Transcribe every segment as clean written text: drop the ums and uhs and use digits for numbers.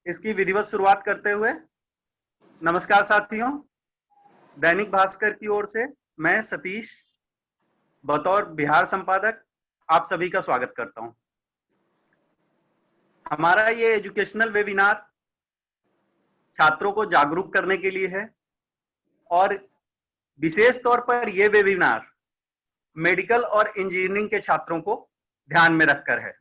इसकी विधिवत शुरुआत करते हुए नमस्कार साथियों, दैनिक भास्कर की ओर से मैं सतीश बतौर बिहार संपादक आप सभी का स्वागत करता हूं। हमारा ये एजुकेशनल वेबिनार छात्रों को जागरूक करने के लिए है और विशेष तौर पर यह वेबिनार मेडिकल और इंजीनियरिंग के छात्रों को ध्यान में रखकर है।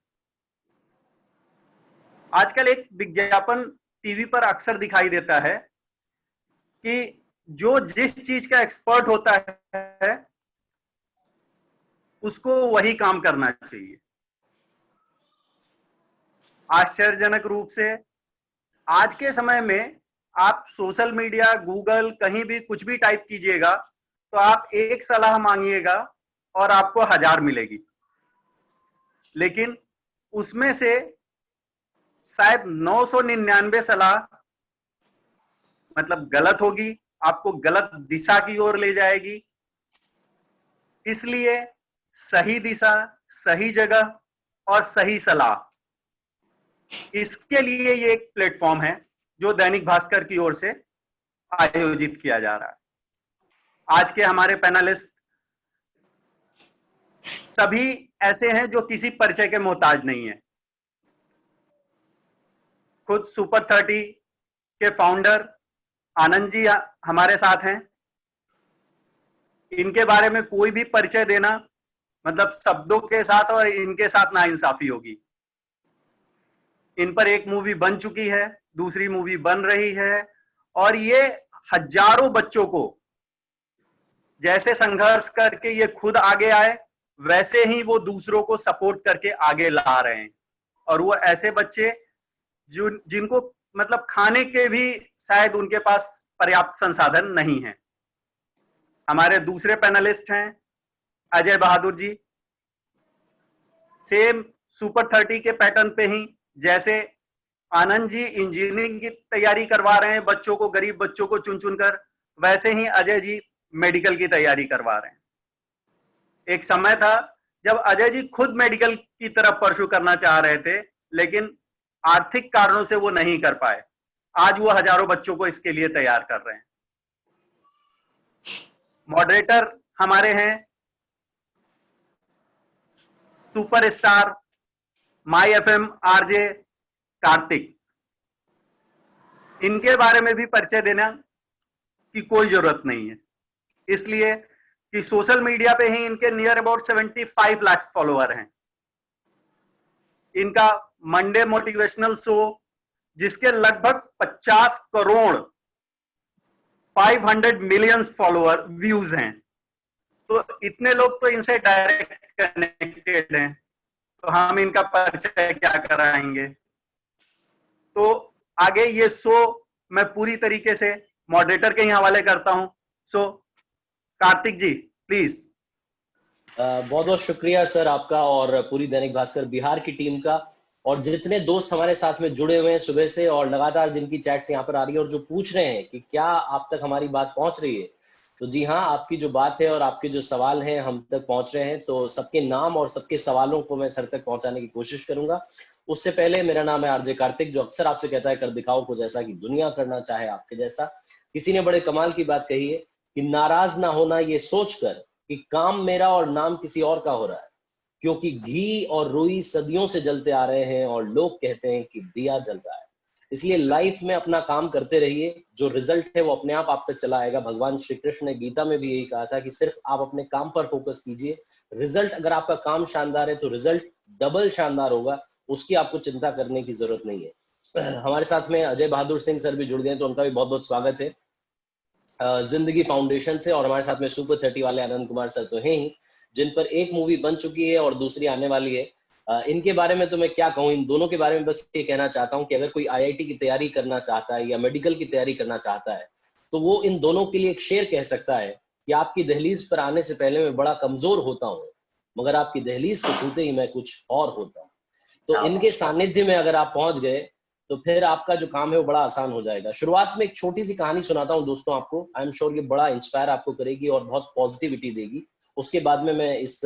आजकल एक विज्ञापन टीवी पर अक्सर दिखाई देता है कि जो जिस चीज का एक्सपर्ट होता है उसको वही काम करना चाहिए। आश्चर्यजनक रूप से आज के समय में आप सोशल मीडिया, गूगल, कहीं भी कुछ भी टाइप कीजिएगा तो आप एक सलाह मांगिएगा और आपको 1000 मिलेगी, लेकिन उसमें से शायद 999 सलाह मतलब गलत होगी, आपको गलत दिशा की ओर ले जाएगी। इसलिए सही दिशा, सही जगह और सही सलाह, इसके लिए ये एक प्लेटफॉर्म है जो दैनिक भास्कर की ओर से आयोजित किया जा रहा है। आज के हमारे पैनलिस्ट सभी ऐसे हैं जो किसी परिचय के मोहताज नहीं है। खुद सुपर 30 के फाउंडर आनंद जी हमारे साथ हैं। इनके बारे में कोई भी परिचय देना मतलब शब्दों के साथ और इनके साथ नाइंसाफी होगी। इन पर एक मूवी बन चुकी है, दूसरी मूवी बन रही है और ये हजारों बच्चों को जैसे संघर्ष करके ये खुद आगे आए वैसे ही वो दूसरों को सपोर्ट करके आगे ला रहे हैं। और वो ऐसे बच्चे जिनको मतलब खाने के भी शायद उनके पास पर्याप्त संसाधन नहीं है। हमारे दूसरे पैनलिस्ट हैं अजय बहादुर जी। सेम सुपर 30 के पैटर्न पे ही जैसे आनंद जी इंजीनियरिंग की तैयारी करवा रहे हैं बच्चों को, गरीब बच्चों को चुन चुनकर, वैसे ही अजय जी मेडिकल की तैयारी करवा रहे हैं। एक समय था जब अजय जी खुद मेडिकल की तरफ परस्यू करना चाह रहे थे, लेकिन आर्थिक कारणों से वो नहीं कर पाए। आज वो हजारों बच्चों को इसके लिए तैयार कर रहे हैं। मॉडरेटर हमारे हैं सुपरस्टार माई एफएम आरजे कार्तिक। इनके बारे में भी परिचय देना की कोई जरूरत नहीं है, इसलिए कि सोशल मीडिया पे ही इनके नियर अबाउट 75 लाख फॉलोअर हैं। इनका मंडे मोटिवेशनल शो जिसके लगभग 50 करोड़ 500 मिलियन फॉलोअर व्यूज हैं, तो इतने लोग तो इनसे डायरेक्ट कनेक्टेड हैं, तो हम इनका परिचय क्या कराएंगे। तो आगे ये शो मैं पूरी तरीके से मॉडरेटर के ही हवाले करता हूं। सो कार्तिक जी प्लीज। बहुत बहुत शुक्रिया सर आपका और पूरी दैनिक भास्कर बिहार की टीम का, और जितने दोस्त हमारे साथ में जुड़े हुए हैं सुबह से और लगातार जिनकी चैट्स यहाँ पर आ रही है और जो पूछ रहे हैं कि क्या आप तक हमारी बात पहुंच रही है, तो जी हाँ, आपकी जो बात है और आपके जो सवाल हैं हम तक पहुंच रहे हैं। तो सबके नाम और सबके सवालों को मैं सर तक पहुंचाने की कोशिश करूंगा। उससे पहले मेरा नाम है आरजे कार्तिक, जो अक्सर आपसे कहता है कर दिखाओ को जैसा कि दुनिया करना चाहे आपके जैसा। किसी ने बड़े कमाल की बात कही है कि नाराज ना होना ये सोचकर कि काम मेरा और नाम किसी और का हो रहा है, क्योंकि घी और रुई सदियों से जलते आ रहे हैं और लोग कहते हैं कि दिया जल रहा है। इसलिए लाइफ में अपना काम करते रहिए, जो रिजल्ट है वो अपने आप तक चला आएगा। भगवान श्री कृष्ण ने गीता में भी यही कहा था कि सिर्फ आप अपने काम पर फोकस कीजिए। रिजल्ट, अगर आपका काम शानदार है तो रिजल्ट डबल शानदार होगा, उसकी आपको चिंता करने की जरूरत नहीं है। हमारे साथ में अजय बहादुर सिंह सर भी जुड़ गए, तो उनका भी बहुत बहुत स्वागत है जिंदगी फाउंडेशन से। और हमारे साथ में सुपर 30 वाले आनंद कुमार सर तो हैं ही, जिन पर एक मूवी बन चुकी है और दूसरी आने वाली है। इनके बारे में तो मैं क्या कहूँ, इन दोनों के बारे में बस ये कहना चाहता हूँ कि अगर कोई आईआईटी की तैयारी करना चाहता है या मेडिकल की तैयारी करना चाहता है तो वो इन दोनों के लिए एक शेर कह सकता है कि आपकी दहलीज पर आने से पहले मैं बड़ा कमजोर होता हूँ, मगर आपकी दहलीज को छूते ही मैं कुछ और होता हूँ। तो इनके सानिध्य में अगर आप पहुंच गए तो फिर आपका जो काम है वो बड़ा आसान हो जाएगा। शुरुआत में एक छोटी सी कहानी सुनाता हूँ दोस्तों आपको, आई एम श्योर ये बड़ा इंस्पायर आपको करेगी और बहुत पॉजिटिविटी देगी। उसके बाद में मैं इस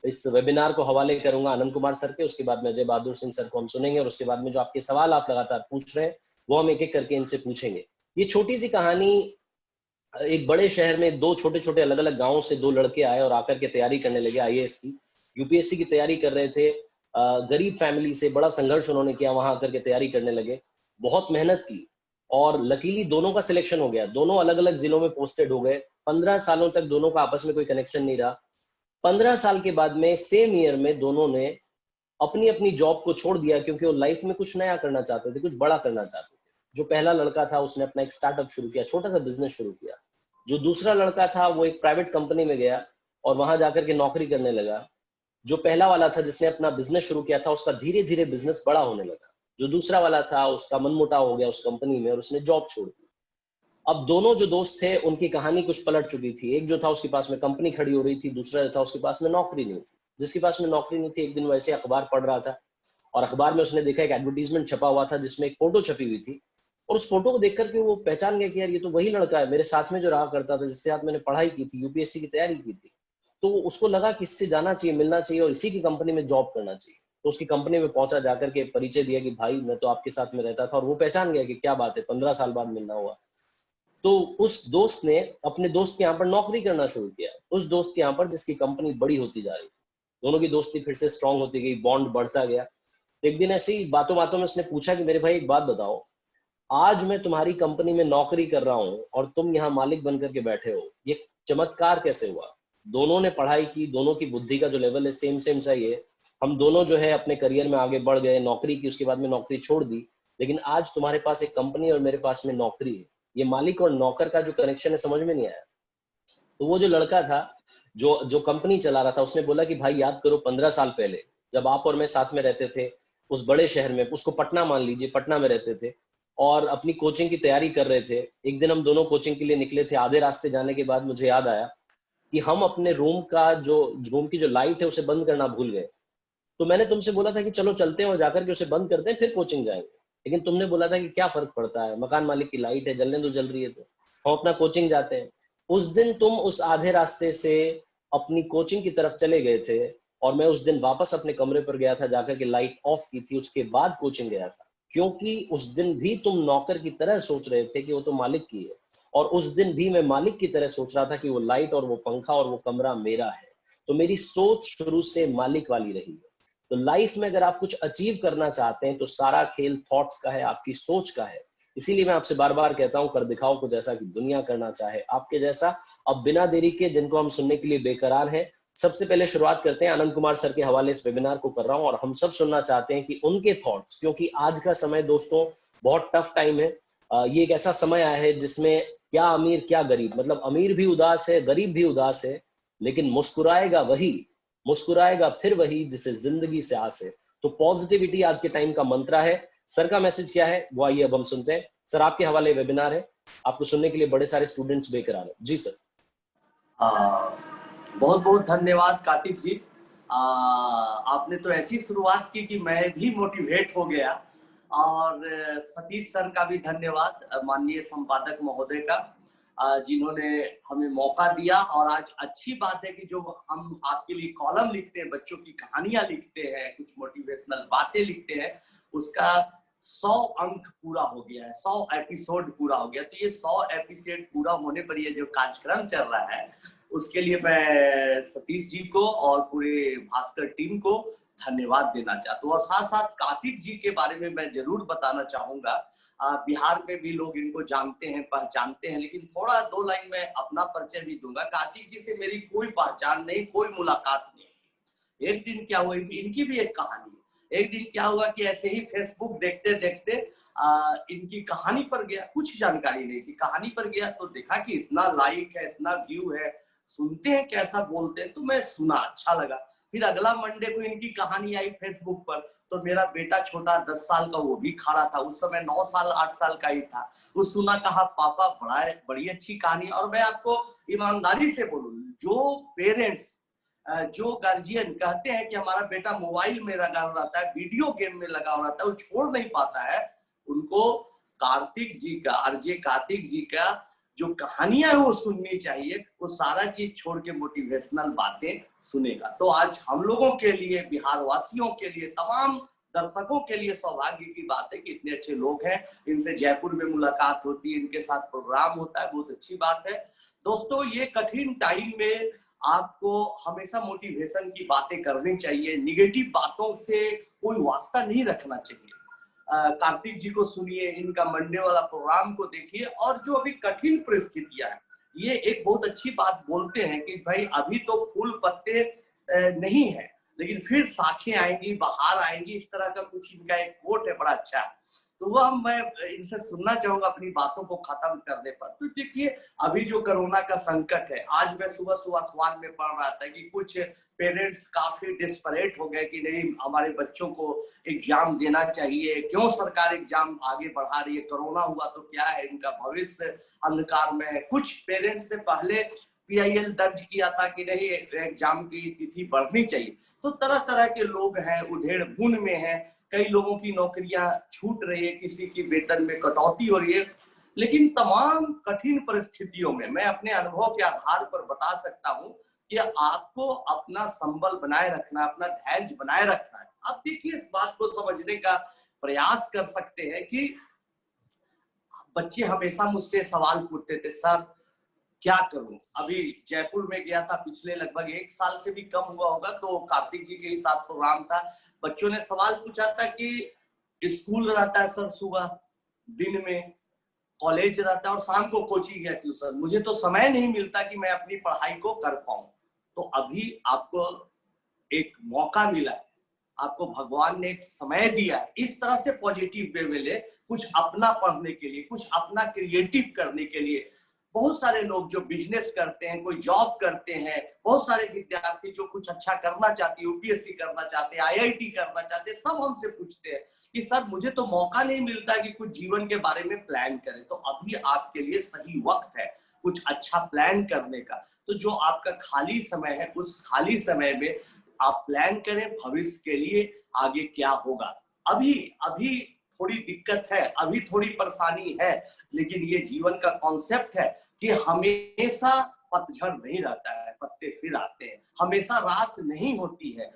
इस वेबिनार को हवाले करूंगा आनंद कुमार सर के, उसके बाद में अजय बहादुर सिंह सर को हम सुनेंगे, और उसके बाद में जो आपके सवाल आप लगातार पूछ रहे हैं वो हम एक एक करके इनसे पूछेंगे। ये छोटी सी कहानी, एक बड़े शहर में दो छोटे छोटे अलग अलग गांवों से दो लड़के आए और आकर के तैयारी करने लगे आईएएस की, यूपीएससी की तैयारी कर रहे थे। गरीब फैमिली से, बड़ा संघर्ष उन्होंने किया, वहां आकर के तैयारी करने लगे, बहुत मेहनत की, और लकीली दोनों का सिलेक्शन हो गया, दोनों अलग अलग जिलों में पोस्टेड हो गए। 15 सालों तक दोनों का आपस में कोई कनेक्शन नहीं रहा। 15 साल के बाद में सेम ईयर में दोनों ने अपनी अपनी जॉब को छोड़ दिया, क्योंकि वो लाइफ में कुछ नया करना चाहते थे, कुछ बड़ा करना चाहते थे। जो पहला लड़का था उसने अपना एक स्टार्टअप शुरू किया, छोटा सा बिजनेस शुरू किया। जो दूसरा लड़का था वो एक प्राइवेट कंपनी में गया और वहां जाकर के नौकरी करने लगा। जो पहला वाला था जिसने अपना बिजनेस शुरू किया था, उसका धीरे धीरे बिजनेस बड़ा होने लगा। जो दूसरा वाला था उसका मनमुटाव हो गया उस कंपनी में और उसने जॉब छोड़ दी। अब दोनों जो दोस्त थे उनकी कहानी कुछ पलट चुकी थी। एक जो था उसके पास में कंपनी खड़ी हो रही थी, दूसरा जो था उसके पास में नौकरी नहीं थी। जिसके पास में नौकरी नहीं थी, एक दिन वैसे अखबार पढ़ रहा था और अखबार में उसने देखा एक एडवर्टीजमेंट छपा हुआ था जिसमें एक फोटो छपी हुई थी, और उस फोटो को देख करके वो पहचान गया कि यार ये तो वही लड़का है मेरे साथ में जो रहा करता था, जिसके साथ मैंने पढ़ाई की थी, यूपीएससी की तैयारी की थी। तो उसको लगा कि इससे जाना चाहिए, मिलना चाहिए और इसी की कंपनी में जॉब करना चाहिए। तो उसकी कंपनी में पहुंचा, जाकर के परिचय दिया कि भाई मैं तो आपके साथ में रहता था, और वो पहचान गया कि क्या बात है, 15 साल बाद मिलना हुआ। तो उस दोस्त ने अपने दोस्त के यहाँ पर नौकरी करना शुरू किया, उस दोस्त के यहाँ पर जिसकी कंपनी बड़ी होती जा रही थी। दोनों की दोस्ती फिर से स्ट्रांग होती गई, बॉन्ड बढ़ता गया। एक दिन ऐसे ही बातों बातों में उसने पूछा कि मेरे भाई एक बात बताओ, आज मैं तुम्हारी कंपनी में नौकरी कर रहा हूँ और तुम यहाँ मालिक बनकर के बैठे हो, ये चमत्कार कैसे हुआ? दोनों ने पढ़ाई की, दोनों की बुद्धि का जो लेवल है सेम सेम चाहिए, हम दोनों जो है अपने करियर में आगे बढ़ गए, नौकरी की, उसके बाद में नौकरी छोड़ दी, लेकिन आज तुम्हारे पास एक कंपनी और मेरे पास में नौकरी है। ये मालिक और नौकर का जो कनेक्शन है समझ में नहीं आया। तो वो जो लड़का था जो जो कंपनी चला रहा था, उसने बोला कि भाई याद करो 15 साल पहले जब आप और मैं साथ में रहते थे उस बड़े शहर में, उसको पटना मान लीजिए, पटना में रहते थे और अपनी कोचिंग की तैयारी कर रहे थे। एक दिन हम दोनों कोचिंग के लिए निकले थे, आधे रास्ते जाने के बाद मुझे याद आया कि हम अपने रूम की जो लाइट है उसे बंद करना भूल गए। तो मैंने तुमसे बोला था कि चलो चलते हैं और जाकर के उसे बंद करते हैं फिर कोचिंग जाएंगे, लेकिन तुमने बोला था कि क्या फर्क पड़ता है, मकान मालिक की लाइट है, जलने दो, जल रही है तो हम अपना कोचिंग जाते हैं। उस दिन तुम उस आधे रास्ते से अपनी कोचिंग की तरफ चले गए थे और मैं उस दिन वापस अपने कमरे पर गया था, जाकर के लाइट ऑफ की थी, उसके बाद कोचिंग गया था, क्योंकि उस दिन भी तुम नौकर की तरह सोच रहे थे कि वो तो मालिक की है, और उस दिन भी मैं मालिक की तरह सोच रहा था कि वो लाइट और वो पंखा और वो कमरा मेरा है। तो मेरी सोच शुरू से मालिक वाली रही है। तो लाइफ में अगर आप कुछ अचीव करना चाहते हैं तो सारा खेल थॉट्स का है, आपकी सोच का है। इसीलिए मैं आपसे बार बार कहता हूं, कर दिखाओ कुछ ऐसा कि दुनिया करना चाहे आपके जैसा। अब बिना देरी के जिनको हम सुनने के लिए बेकरार हैं, सबसे पहले शुरुआत करते हैं। आनंद कुमार सर के हवाले इस वेबिनार को कर रहा हूं और हम सब सुनना चाहते हैं कि उनके थॉट्स, क्योंकि आज का समय दोस्तों बहुत टफ टाइम है। ये एक ऐसा समय आया है जिसमें क्या अमीर क्या गरीब, मतलब अमीर भी उदास है, गरीब भी उदास है, लेकिन मुस्कुराएगा फिर वही जिसे जिंदगी से आस है। तो पॉजिटिविटी आज के टाइम का मंत्र है। सर का मैसेज क्या है वो आइए अब हम सुनते हैं। सर आपके हवाले वेबिनार है, आपको सुनने के लिए बड़े सारे स्टूडेंट्स बेकरार हैं। जी सर। बहुत बहुत धन्यवाद कार्तिक जी। आपने तो ऐसी शुरुआत की कि मैं भी मोटिवेट हो गया। और सतीश सर का भी धन्यवाद, माननीय संपादक महोदय का, जिन्होंने हमें मौका दिया। और आज अच्छी बात है कि जो हम आपके लिए कॉलम लिखते हैं, बच्चों की कहानियां लिखते हैं, कुछ मोटिवेशनल बातें लिखते हैं, उसका 100 अंक पूरा हो गया है, 100 एपिसोड पूरा हो गया। तो ये 100 एपिसोड पूरा होने पर ये जो कार्यक्रम चल रहा है उसके लिए मैं सतीश जी को और पूरे भास्कर टीम को धन्यवाद देना चाहता हूँ। और साथ साथ कार्तिक जी के बारे में मैं जरूर बताना चाहूंगा। बिहार में भी लोग इनको जानते हैं, पहचानते हैं, लेकिन थोड़ा 2 लाइन में अपना परिचय भी दूंगा। कार्तिक जी से मेरी कोई पहचान नहीं, कोई मुलाकात नहीं। एक दिन क्या हुआ, इनकी भी एक कहानी। एक दिन क्या हुआ कि ऐसे ही फेसबुक देखते देखते इनकी कहानी पर गया, कुछ जानकारी नहीं थी, कहानी पर गया तो देखा कि इतना लाइक है, इतना व्यू है, सुनते हैं कैसा बोलते हैं, तो मैं सुना, अच्छा लगा। फिर अगला मंडे को इनकी कहानी आई फेसबुक पर, तो मेरा बेटा छोटा 10 साल का वो भी खड़ा था, उस समय 9 साल 8 साल का ही था। वो सुना, कहा पापा बड़ी अच्छी कहानी। और मैं आपको ईमानदारी से बोलूं, जो पेरेंट्स, जो गार्जियन कहते हैं कि हमारा बेटा मोबाइल में लगा हुआ रहता है, वीडियो गेम में लगा हुआ रहता है, वो छोड़ नहीं पाता है, उनको कार्तिक जी का, आरजे कार्तिक जी का जो कहानियां है वो सुननी चाहिए, वो सारा चीज छोड़ के मोटिवेशनल बातें सुनेगा। तो आज हम लोगों के लिए, बिहार वासियों के लिए, तमाम दर्शकों के लिए सौभाग्य की बात है कि इतने अच्छे लोग हैं, इनसे जयपुर में मुलाकात होती है, इनके साथ प्रोग्राम होता है, बहुत अच्छी बात है। दोस्तों, ये कठिन टाइम में आपको हमेशा मोटिवेशन की बातें करनी चाहिए, निगेटिव बातों से कोई वास्ता नहीं रखना चाहिए। कार्तिक जी को सुनिए, इनका मंडे वाला प्रोग्राम को देखिए, और जो अभी कठिन परिस्थितियां हैं, ये एक बहुत अच्छी बात बोलते हैं कि भाई अभी तो फूल पत्ते नहीं है, लेकिन फिर शाखें आएंगी, बाहर आएंगी, इस तरह का कुछ इनका एक कोट है, बड़ा अच्छा है। तो वह मैं इनसे सुनना चाहूंगा अपनी बातों को खत्म करने पर। तो देखिए, अभी जो कोरोना का संकट है, आज मैं सुबह सुबह अखबार में पढ़ रहा था कि कुछ पेरेंट्स काफी डिस्परेट हो गए कि नहीं, हमारे बच्चों को एग्जाम देना चाहिए, क्यों सरकार एग्जाम आगे बढ़ा रही है, कोरोना हुआ तो क्या है, इनका भविष्य अंधकार में है। कुछ पेरेंट्स ने पहले PIL दर्ज किया था कि नहीं, एग्जाम की तिथि बढ़नी चाहिए। तो तरह तरह के लोग हैं, उधेड़ बुन में हैं, कई लोगों की नौकरियां छूट रही है, किसी की वेतन में कटौती हो रही है। लेकिन तमाम कठिन परिस्थितियों में मैं अपने अनुभव के आधार पर बता सकता हूं कि आपको अपना संबल बनाए रखना, अपना धैर्य बनाए रखना है। आप देखिए, इस बात को समझने का प्रयास कर सकते हैं कि बच्चे हमेशा मुझसे सवाल पूछते थे, सर क्या करूं। अभी जयपुर में गया था, पिछले लगभग 1 साल से भी कम हुआ होगा, तो कार्तिक जी के ही साथ प्रोग्राम था। बच्चों ने सवाल पूछा था कि स्कूल रहता है सर सुबह, दिन में कॉलेज रहता है और शाम को कोचिंग या ट्यूशन, मुझे तो समय नहीं मिलता कि मैं अपनी पढ़ाई को कर पाऊं। तो अभी आपको एक मौका मिला है, आपको भगवान ने एक समय दिया है, इस तरह से पॉजिटिव वे में ले, कुछ अपना पढ़ने के लिए, कुछ अपना क्रिएटिव करने के लिए। बहुत सारे लोग जो बिजनेस करते हैं, कोई जॉब करते हैं, बहुत सारे विद्यार्थी जो कुछ अच्छा करना चाहते हैं, UPSC करना चाहते हैं, IIT करना चाहते हैं, सब हमसे पूछते हैं कि सर मुझे तो मौका नहीं मिलता कि कुछ जीवन के बारे में प्लान करें। तो अभी आपके लिए सही वक्त है कुछ अच्छा प्लान करने का। तो जो आपका खाली समय है, उस खाली समय में आप प्लान करें भविष्य के लिए, आगे क्या होगा। अभी थोड़ी दिक्कत है, अभी थोड़ी परेशानी है, लेकिन ये जीवन का कॉन्सेप्ट है कि हमेशा पतझड़ नहीं रहता है, पत्ते फिर आते हैं, हमेशा रात नहीं होती है,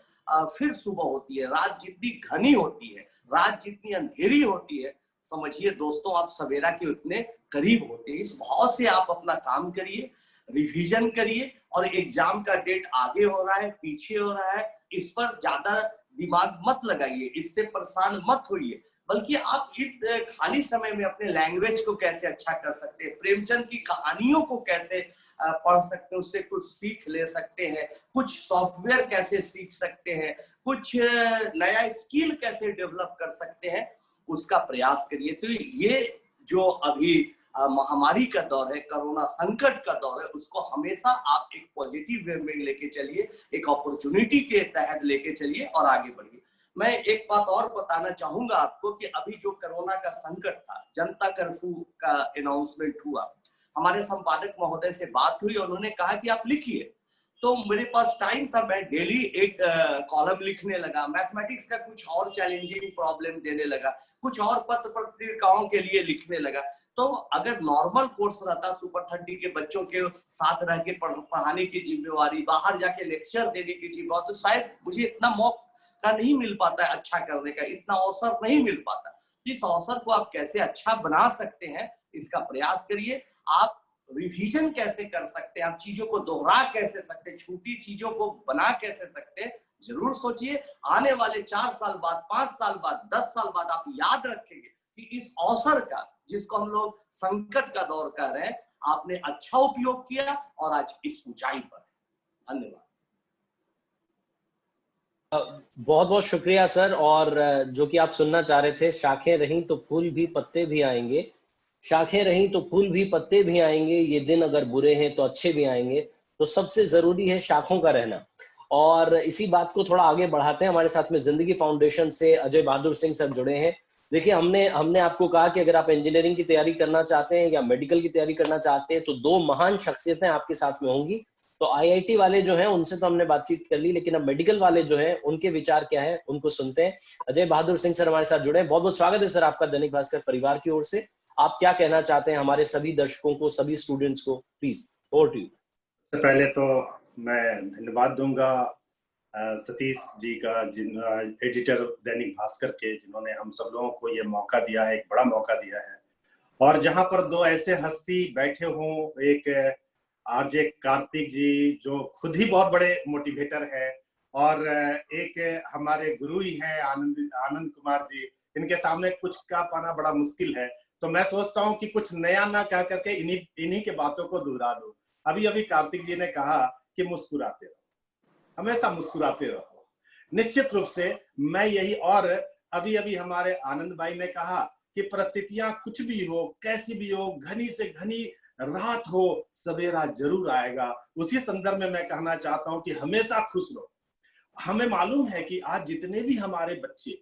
फिर सुबह होती है। रात जितनी घनी होती है, रात जितनी अंधेरी होती है, समझिए दोस्तों आप सवेरा के उतने करीब होते हैं। इस भाव से आप अपना काम करिए, रिवीजन करिए, और एग्जाम का डेट आगे हो रहा है, पीछे हो रहा है, इस पर ज्यादा दिमाग मत लगाइए, इससे परेशान मत होइए, बल्कि आप इस खाली समय में अपने लैंग्वेज को कैसे अच्छा कर सकते हैं, प्रेमचंद की कहानियों को कैसे पढ़ सकते हैं, उससे कुछ सीख ले सकते हैं, कुछ सॉफ्टवेयर कैसे सीख सकते हैं, कुछ नया स्किल कैसे डेवलप कर सकते हैं, उसका प्रयास करिए। तो ये जो अभी महामारी का दौर है, कोरोना संकट का दौर है, उसको हमेशा आप एक पॉजिटिव वे में लेके चलिए, एक अपॉर्चुनिटी के तहत लेके चलिए और आगे बढ़िए। मैं एक बात और बताना चाहूंगा आपको कि अभी जो कोरोना का संकट था, जनता कर्फ्यू का अनाउंसमेंट हुआ, हमारे संपादक महोदय से बात हुई, उन्होंने कहा कि आप लिखिए। तो मेरे पास टाइम था, मैं डेली एक कॉलम लिखने लगा, मैथमेटिक्स का कुछ और चैलेंजिंग प्रॉब्लम देने लगा, कुछ और पत्र पत्रिकाओं के लिए लिखने लगा। तो अगर नॉर्मल कोर्स रहता, सुपर 30 के बच्चों के साथ रह के पढ़ाने की जिम्मेवारी, बाहर जाके लेक्चर देने की जिम्मेवारी, तो शायद मुझे इतना मौका नहीं मिल पाता है अच्छा करने का, इतना अवसर नहीं मिल पाता। इस अवसर को आप कैसे अच्छा बना सकते हैं, इसका प्रयास करिए। आप रिवीजन कैसे कर सकते हैं, आप चीजों को दोहरा कैसे सकते हैं, छोटी चीजों को बना कैसे सकते हैं, जरूर सोचिए। आने वाले 4 साल बाद, 5 साल बाद, 10 साल बाद आप याद रखेंगे कि इस अवसर का, जिसको हम लोग संकट का दौर कह रहे हैं, आपने अच्छा उपयोग किया और आज इस ऊंचाई पर है। धन्यवाद। बहुत बहुत शुक्रिया सर। और जो कि आप सुनना चाह रहे थे, शाखें रहीं तो फूल भी पत्ते भी आएंगे, शाखें रहीं तो फूल भी पत्ते भी आएंगे, ये दिन अगर बुरे हैं तो अच्छे भी आएंगे। तो सबसे जरूरी है शाखों का रहना। और इसी बात को थोड़ा आगे बढ़ाते हैं, हमारे साथ में जिंदगी फाउंडेशन से अजय बहादुर सिंह सर जुड़े हैं। देखिए, हमने आपको कहा कि अगर आप इंजीनियरिंग की तैयारी करना चाहते हैं या मेडिकल की तैयारी करना चाहते हैं तो 2 महान शख्सियतें आपके साथ में होंगी। तो IIT वाले जो हैं उनसे तो हमने बातचीत कर ली, लेकिन अब मेडिकल वाले जो हैं उनके विचार क्या है उनको सुनते हैं। अजय बहादुर सिंह सर हमारे साथ जुड़े हैं। बहुत बहुत स्वागत है सर आपका दैनिक भास्कर परिवार की ओर से। आप क्या कहना चाहते हैं हमारे सभी दर्शकों को, सभी स्टूडेंट्स को? Please, over to you. सबसे पहले तो मैं धन्यवाद दूंगा सतीश जी का, जिन एडिटर दैनिक भास्कर के, जिन्होंने हम सब लोगों को ये मौका दिया है, एक बड़ा मौका दिया है। और जहां पर दो ऐसे हस्ती बैठे हों, एक आरजे कार्तिक जी जो खुद ही बहुत बड़े मोटिवेटर है, और एक हमारे गुरु ही हैं आनंद कुमार जी, इनके सामने कुछ कह पाना बड़ा मुश्किल है। तो मैं सोचता हूँ कि कुछ नया ना कह करके इन्हीं के बातों को दोहरा दूं। अभी अभी कार्तिक जी ने कहा कि मुस्कुराते रहो, हमेशा मुस्कुराते रहो। निश्चित रूप से मैं यही, और अभी अभी हमारे आनंद भाई ने कहा कि परिस्थितियां कुछ भी हो, कैसी भी हो, घनी से घनी रात हो, सवेरा जरूर आएगा। उसी संदर्भ में मैं कहना चाहता हूं कि हमेशा खुश रहो। हमें मालूम है कि आज जितने भी हमारे बच्चे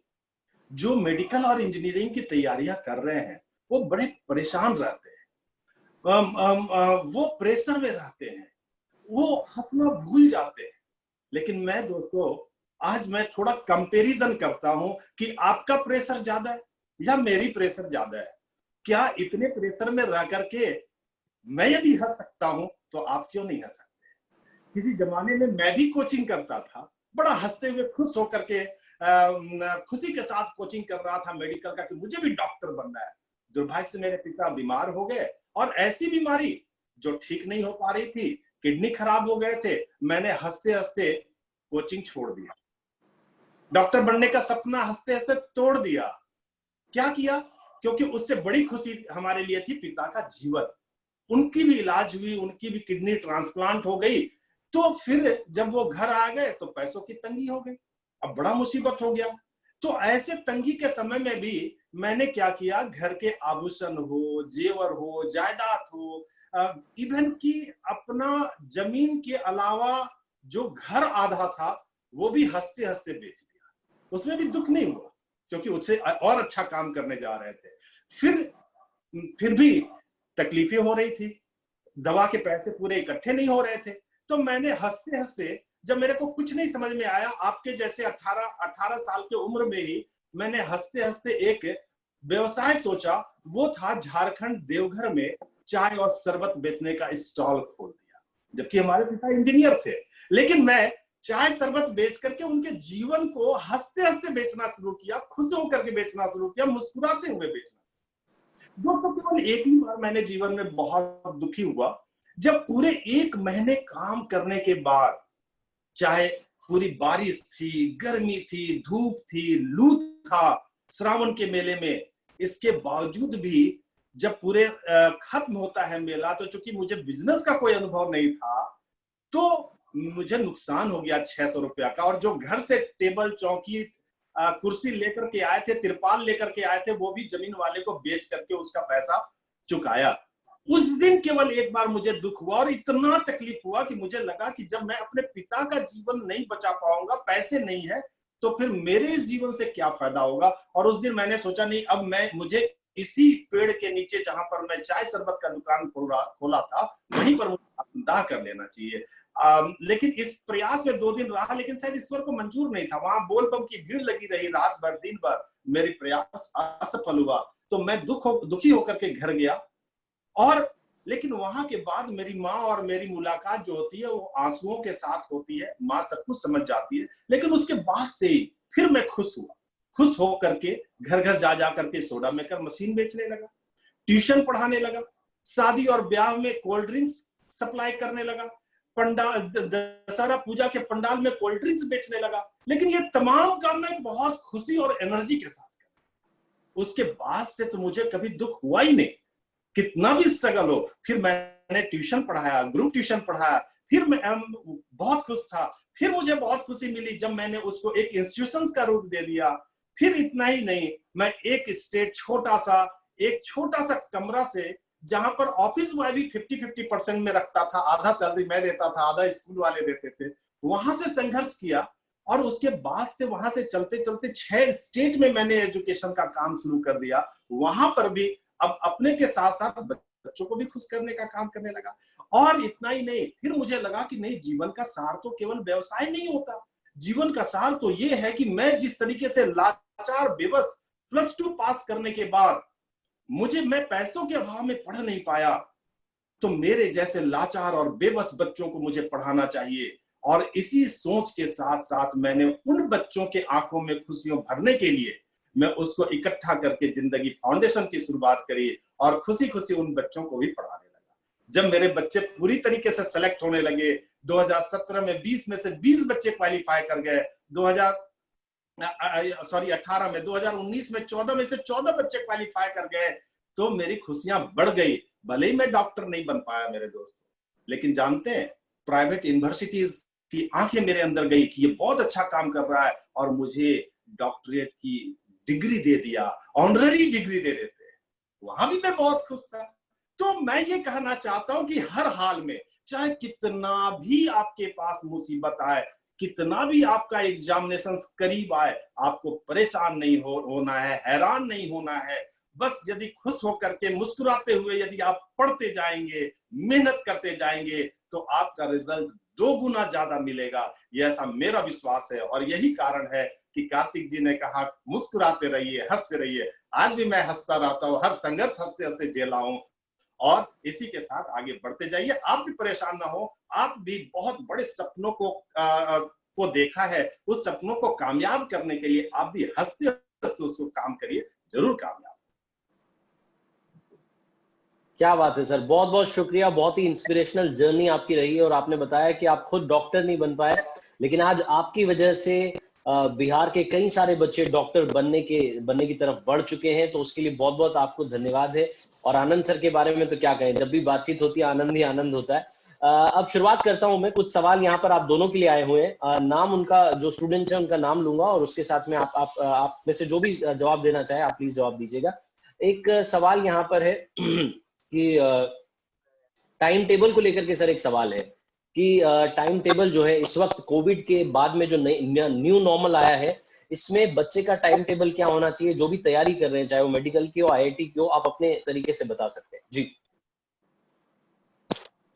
जो मेडिकल और इंजीनियरिंग की तैयारियां कर रहे हैं, वो बड़े परेशान रहते हैं, वो प्रेशर में रहते हैं, वो हंसना भूल जाते हैं। लेकिन मैं दोस्तों, आज मैं थोड़ा कंपैरिजन करता हूं कि आपका प्रेशर ज्यादा है या मेरी प्रेशर ज्यादा है। क्या इतने प्रेशर में रह करके मैं यदि हंस सकता हूं तो आप क्यों नहीं हंस सकते? किसी जमाने में मैं भी कोचिंग करता था, बड़ा हंसते हुए खुश होकर के खुशी के साथ कोचिंग कर रहा था मेडिकल का कि मुझे भी डॉक्टर बनना है। दुर्भाग्य से मेरे पिता बीमार हो गए, और ऐसी बीमारी जो ठीक नहीं हो पा रही थी, किडनी खराब हो गए थे। मैंने हंसते हंसते कोचिंग छोड़ दिया, डॉक्टर बनने का सपना हंसते हंसते तोड़ दिया। क्या किया? क्योंकि उससे बड़ी खुशी हमारे लिए थी पिता का जीवन। उनकी भी इलाज हुई, उनकी भी किडनी ट्रांसप्लांट हो गई। तो फिर जब वो घर आ गए तो पैसों की तंगी हो गई, अब बड़ा मुसीबत हो गया। तो ऐसे तंगी के समय में भी मैंने क्या किया, घर के आभूषण हो, जेवर हो, जायदाद हो, इवन की अपना जमीन के अलावा जो घर आधा था वो भी हंसते हंसते बेच दिया। उसमें भी दुख नहीं हुआ, क्योंकि उससे और अच्छा काम करने जा रहे थे। फिर भी तकलीफें हो रही थी, दवा के पैसे पूरे इकट्ठे नहीं हो रहे थे। तो मैंने हंसते हंसते, जब मेरे को कुछ नहीं समझ में आया, आपके जैसे 18 साल की उम्र में ही मैंने हंसते हंसते एक व्यवसाय सोचा। वो था झारखंड देवघर में चाय और शरबत बेचने का स्टॉल खोल दिया, जबकि हमारे पिता इंजीनियर थे। लेकिन मैं चाय शरबत बेच करके उनके जीवन को हंसते हंसते बेचना शुरू किया, खुश होकर के बेचना शुरू किया, मुस्कुराते हुए बेचना। दोस्तों, केवल एक ही बार मैंने जीवन में बहुत दुखी हुआ, जब पूरे 1 महीने काम करने के बाद, चाहे पूरी बारिश थी, गर्मी थी, धूप थी, लू था, श्रावण के मेले में, इसके बावजूद भी जब पूरे खत्म होता है मेला, तो चूंकि मुझे बिजनेस का कोई अनुभव नहीं था, तो मुझे नुकसान हो गया 600 रुपया का। और जो घर से टेबल, चौकी, कुर्सी लेकर के आए थे, तिरपाल लेकर के आए थे, वो भी जमीन वाले को बेच करके उसका पैसा चुकाया। उस दिन केवल एक बार मुझे दुख हुआ और इतना तकलीफ हुआ कि मुझे लगा कि जब मैं अपने पिता का जीवन नहीं बचा पाऊंगा, पैसे नहीं है, तो फिर मेरे इस जीवन से क्या फायदा होगा। और उस दिन मैंने सोचा, नहीं, अब मुझे इसी पेड़ के नीचे जहां पर मैं चाय शरबत का दुकान खोला था, वहीं पर मुझे दाह कर लेना चाहिए। लेकिन इस प्रयास में 2 दिन रहा, लेकिन शायद ईश्वर को मंजूर नहीं था। वहां बोल बम की भीड़ लगी रही रात भर, दिन भर, मेरी प्रयास असफल हुआ। तो मैं दुखी होकर के घर गया। और लेकिन वहां के बाद मेरी माँ और मेरी मुलाकात जो होती है वो आंसुओं के साथ होती है। माँ सब कुछ समझ जाती है। लेकिन उसके बाद से ही फिर मैं खुश हुआ। खुश होकर के घर घर जा करके सोडा मेकर मशीन बेचने लगा, ट्यूशन पढ़ाने लगा, शादी और ब्याह में कोल्ड ड्रिंक्स सप्लाई करने लगा, पंडाल, दशहरा पूजा के पंडाल में कोल्ड ड्रिंक्स बेचने लगा। लेकिन ये तमाम काम मैं बहुत खुशी और एनर्जी के साथ कर। उसके बाद से तो मुझे कभी दुख हुआ ही नहीं, कितना भी स्ट्रगल हो। फिर मैंने ट्यूशन पढ़ाया, ग्रुप ट्यूशन पढ़ाया, फिर मैं बहुत खुश था। फिर मुझे बहुत खुशी मिली जब मैंने उसको एक इंस्टीट्यूशन का रूप दे दिया। फिर इतना ही नहीं, मैं एक स्टेट छोटा सा कमरा से, जहां पर ऑफिस बॉय भी 50-50% में रखता था, आधा सैलरी मैं देता था, आधा स्कूल वाले देते थे, वहां से संघर्ष किया। और उसके बाद से वहां से चलते चलते 6 स्टेट में मैंने एजुकेशन का काम शुरू कर दिया। वहां पर भी अब अपने के साथ साथ बच्चों को भी खुश करने का काम करने लगा। और इतना ही नहीं, फिर मुझे लगा कि नहीं, जीवन का सार तो केवल व्यवसाय नहीं होता। जीवन का सार तो ये है कि मैं जिस तरीके से लाचार बेबस +2 पास करने के बाद मैं पैसों के अभाव में पढ़ नहीं पाया, तो मेरे जैसे लाचार और बेबस बच्चों को मुझे पढ़ाना चाहिए। और इसी सोच के साथ साथ मैंने उन बच्चों के आंखों में खुशियों भरने के लिए मैं उसको इकट्ठा करके जिंदगी फाउंडेशन की शुरुआत करी और खुशी खुशी उन बच्चों को भी पढ़ाने लगा। जब मेरे बच्चे पूरी तरीके से सेलेक्ट होने लगे, 2017 में 20 में से 20 बच्चे क्वालिफाई कर गए, 18 में, 2019 में 14 में से 14 बच्चे क्वालिफाई कर गए, तो मेरी खुशियां बढ़ गई। भले ही मैं डॉक्टर नहीं बन पाया मेरे दोस्त, लेकिन जानते हैं प्राइवेट यूनिवर्सिटीज की आंखें मेरे अंदर गई कि ये बहुत अच्छा काम कर रहा है, और मुझे डॉक्टरेट की डिग्री दे दिया, ऑनररी डिग्री दे देते, वहां भी मैं बहुत खुश था। तो मैं ये कहना चाहता हूं कि हर हाल में, चाहे कितना भी आपके पास मुसीबत आए, कितना भी आपका एग्जामिनेशन करीब आए, आपको परेशान नहीं होना है, हैरान नहीं होना है। बस यदि खुश होकर के मुस्कुराते हुए यदि आप पढ़ते जाएंगे, मेहनत करते जाएंगे, तो आपका रिजल्ट 2 गुना ज्यादा मिलेगा। ये ऐसा मेरा विश्वास है, और यही कारण है कि कार्तिक जी ने कहा मुस्कुराते रहिए, हंसते रहिए। आज भी मैं हंसता रहता हूँ, हर संघर्ष हंसते हंसते झेला हूँ, और इसी के साथ आगे बढ़ते जाइए। आप भी परेशान ना हो, आप भी बहुत बड़े सपनों को देखा है, उस सपनों को कामयाब करने के लिए आप भी हंसते हंसते उसको काम करिए, जरूर कामयाब। क्या बात है सर, बहुत बहुत शुक्रिया। बहुत ही इंस्पिरेशनल जर्नी आपकी रही है, और आपने बताया कि आप खुद डॉक्टर नहीं बन पाए, लेकिन आज आपकी वजह से बिहार के कई सारे बच्चे डॉक्टर बनने की तरफ बढ़ चुके हैं। तो उसके लिए बहुत बहुत आपको धन्यवाद है। और आनंद सर के बारे में तो क्या कहें, जब भी बातचीत होती है आनंद ही आनंद होता है। अब शुरुआत करता हूं मैं, कुछ सवाल यहाँ पर आप दोनों के लिए आए हुए हैं। नाम उनका, जो स्टूडेंट्स हैं उनका नाम लूंगा, और उसके साथ में आप में से जो भी जवाब देना चाहे आप प्लीज जवाब दीजिएगा। एक सवाल यहाँ पर है कि टाइम टेबल को लेकर के सर एक सवाल है कि टाइम टेबल जो है इस वक्त कोविड के बाद में जो न्यू नॉर्मल आया है, इसमें बच्चे का टाइम टेबल क्या होना चाहिए, जो भी तैयारी कर रहे हैं, चाहे वो मेडिकल की हो, आईआईटी की हो, आप अपने तरीके से बता सकते हैं जी।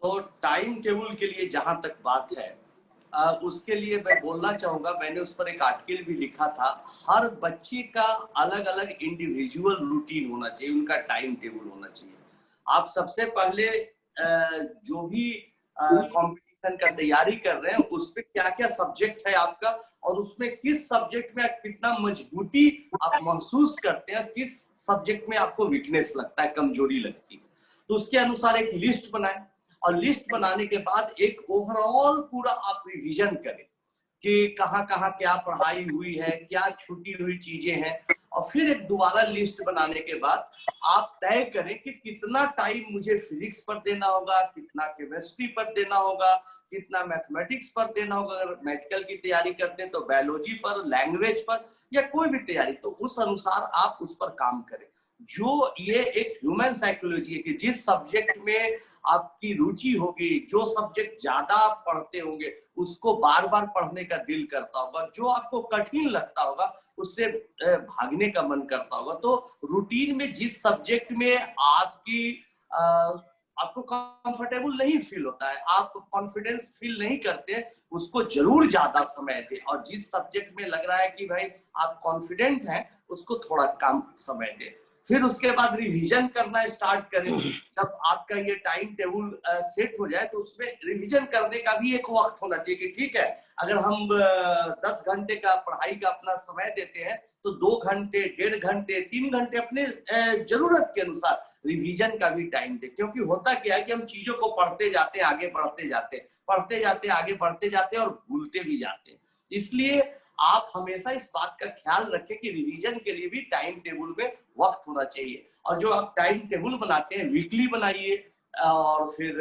तो टाइम टेबल के लिए जहां तक बात है, उसके लिए मैं बोलना चाहूंगा, मैंने उस पर एक आर्टिकल भी लिखा था। हर बच्चे का अलग अलग इंडिविजुअल रूटीन होना चाहिए, उनका टाइम टेबल होना चाहिए। आप सबसे पहले जो भी कंपटीशन का तैयारी कर रहे हैं, उस पे क्या क्या सब्जेक्ट है आपका, और उसमें किस सब्जेक्ट में कितना मजबूती आप महसूस करते हैं, किस सब्जेक्ट में आपको वीकनेस लगता है, कमजोरी लगती है, तो उसके अनुसार एक लिस्ट बनाएं। और लिस्ट बनाने के बाद एक ओवरऑल पूरा आप रिवीजन करें कि कहाँ कहाँ क्या पढ़ाई हुई है, क्या छूटी हुई चीजें हैं। और फिर एक दोबारा लिस्ट बनाने के बाद आप तय करें कि कितना टाइम मुझे फिजिक्स पर देना होगा, कितना केमिस्ट्री पर देना होगा, कितना मैथमेटिक्स पर देना होगा। अगर मेडिकल की तैयारी करते हैं तो बायोलॉजी पर, लैंग्वेज पर, या कोई भी तैयारी, तो उस अनुसार आप उस पर काम करें। जो ये एक ह्यूमन साइकोलॉजी है कि जिस सब्जेक्ट में आपकी रुचि होगी, जो सब्जेक्ट ज्यादा आप पढ़ते होंगे, उसको बार बार पढ़ने का दिल करता होगा। जो आपको कठिन लगता होगा, उससे भागने का मन करता होगा। तो रूटीन में जिस सब्जेक्ट में आपको कंफर्टेबल नहीं फील होता है, आप कॉन्फिडेंस फील नहीं करते, उसको जरूर ज्यादा समय दें। और जिस सब्जेक्ट में लग रहा है कि भाई आप कॉन्फिडेंट हैं, उसको थोड़ा कम समय दें। फिर उसके बाद रिवीजन करना स्टार्ट करें। जब आपका ये टाइम टेबल सेट हो जाए, तो उसमें रिवीजन करने का भी एक वक्त होना चाहिए कि ठीक है, अगर हम 10 घंटे का पढ़ाई का अपना समय देते हैं, तो 2 घंटे, 1.5 घंटे, 3 घंटे अपने जरूरत के अनुसार रिवीजन का भी टाइम दें। क्योंकि होता क्या है कि हम चीजों को पढ़ते जाते हैं, आगे बढ़ते जाते हैं, पढ़ते जाते हैं, आगे बढ़ते जाते हैं, और भूलते भी जाते हैं। इसलिए आप हमेशा इस बात का ख्याल रखें कि रिवीजन के लिए भी टाइम टेबल में वक्त होना चाहिए। और जो आप टाइम टेबल बनाते हैं, वीकली बनाइए, और फिर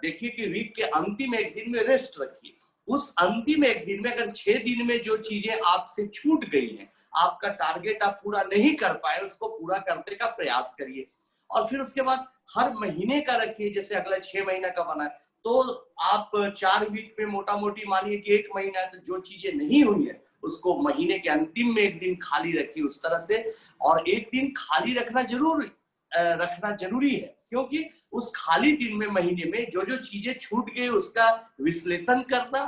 देखिए कि वीक के अंतिम एक दिन में रेस्ट रखिए। उस अंतिम एक दिन में अगर 6 दिन में जो चीजें आपसे छूट गई हैं, आपका टारगेट आप पूरा नहीं कर पाए, उसको पूरा करने का प्रयास करिए। और फिर उसके बाद हर महीने का रखिए, जैसे अगला 6 महीना का बना है, तो आप 4 वीक में मोटा मोटी मानिए कि 1 महीना है, तो जो चीजें नहीं हुई है उसको महीने के अंतिम में एक दिन खाली रखिए उस तरह से। और एक दिन खाली रखना जरूरी है, क्योंकि उस खाली दिन में, महीने में जो जो चीजें छूट गई उसका विश्लेषण करना,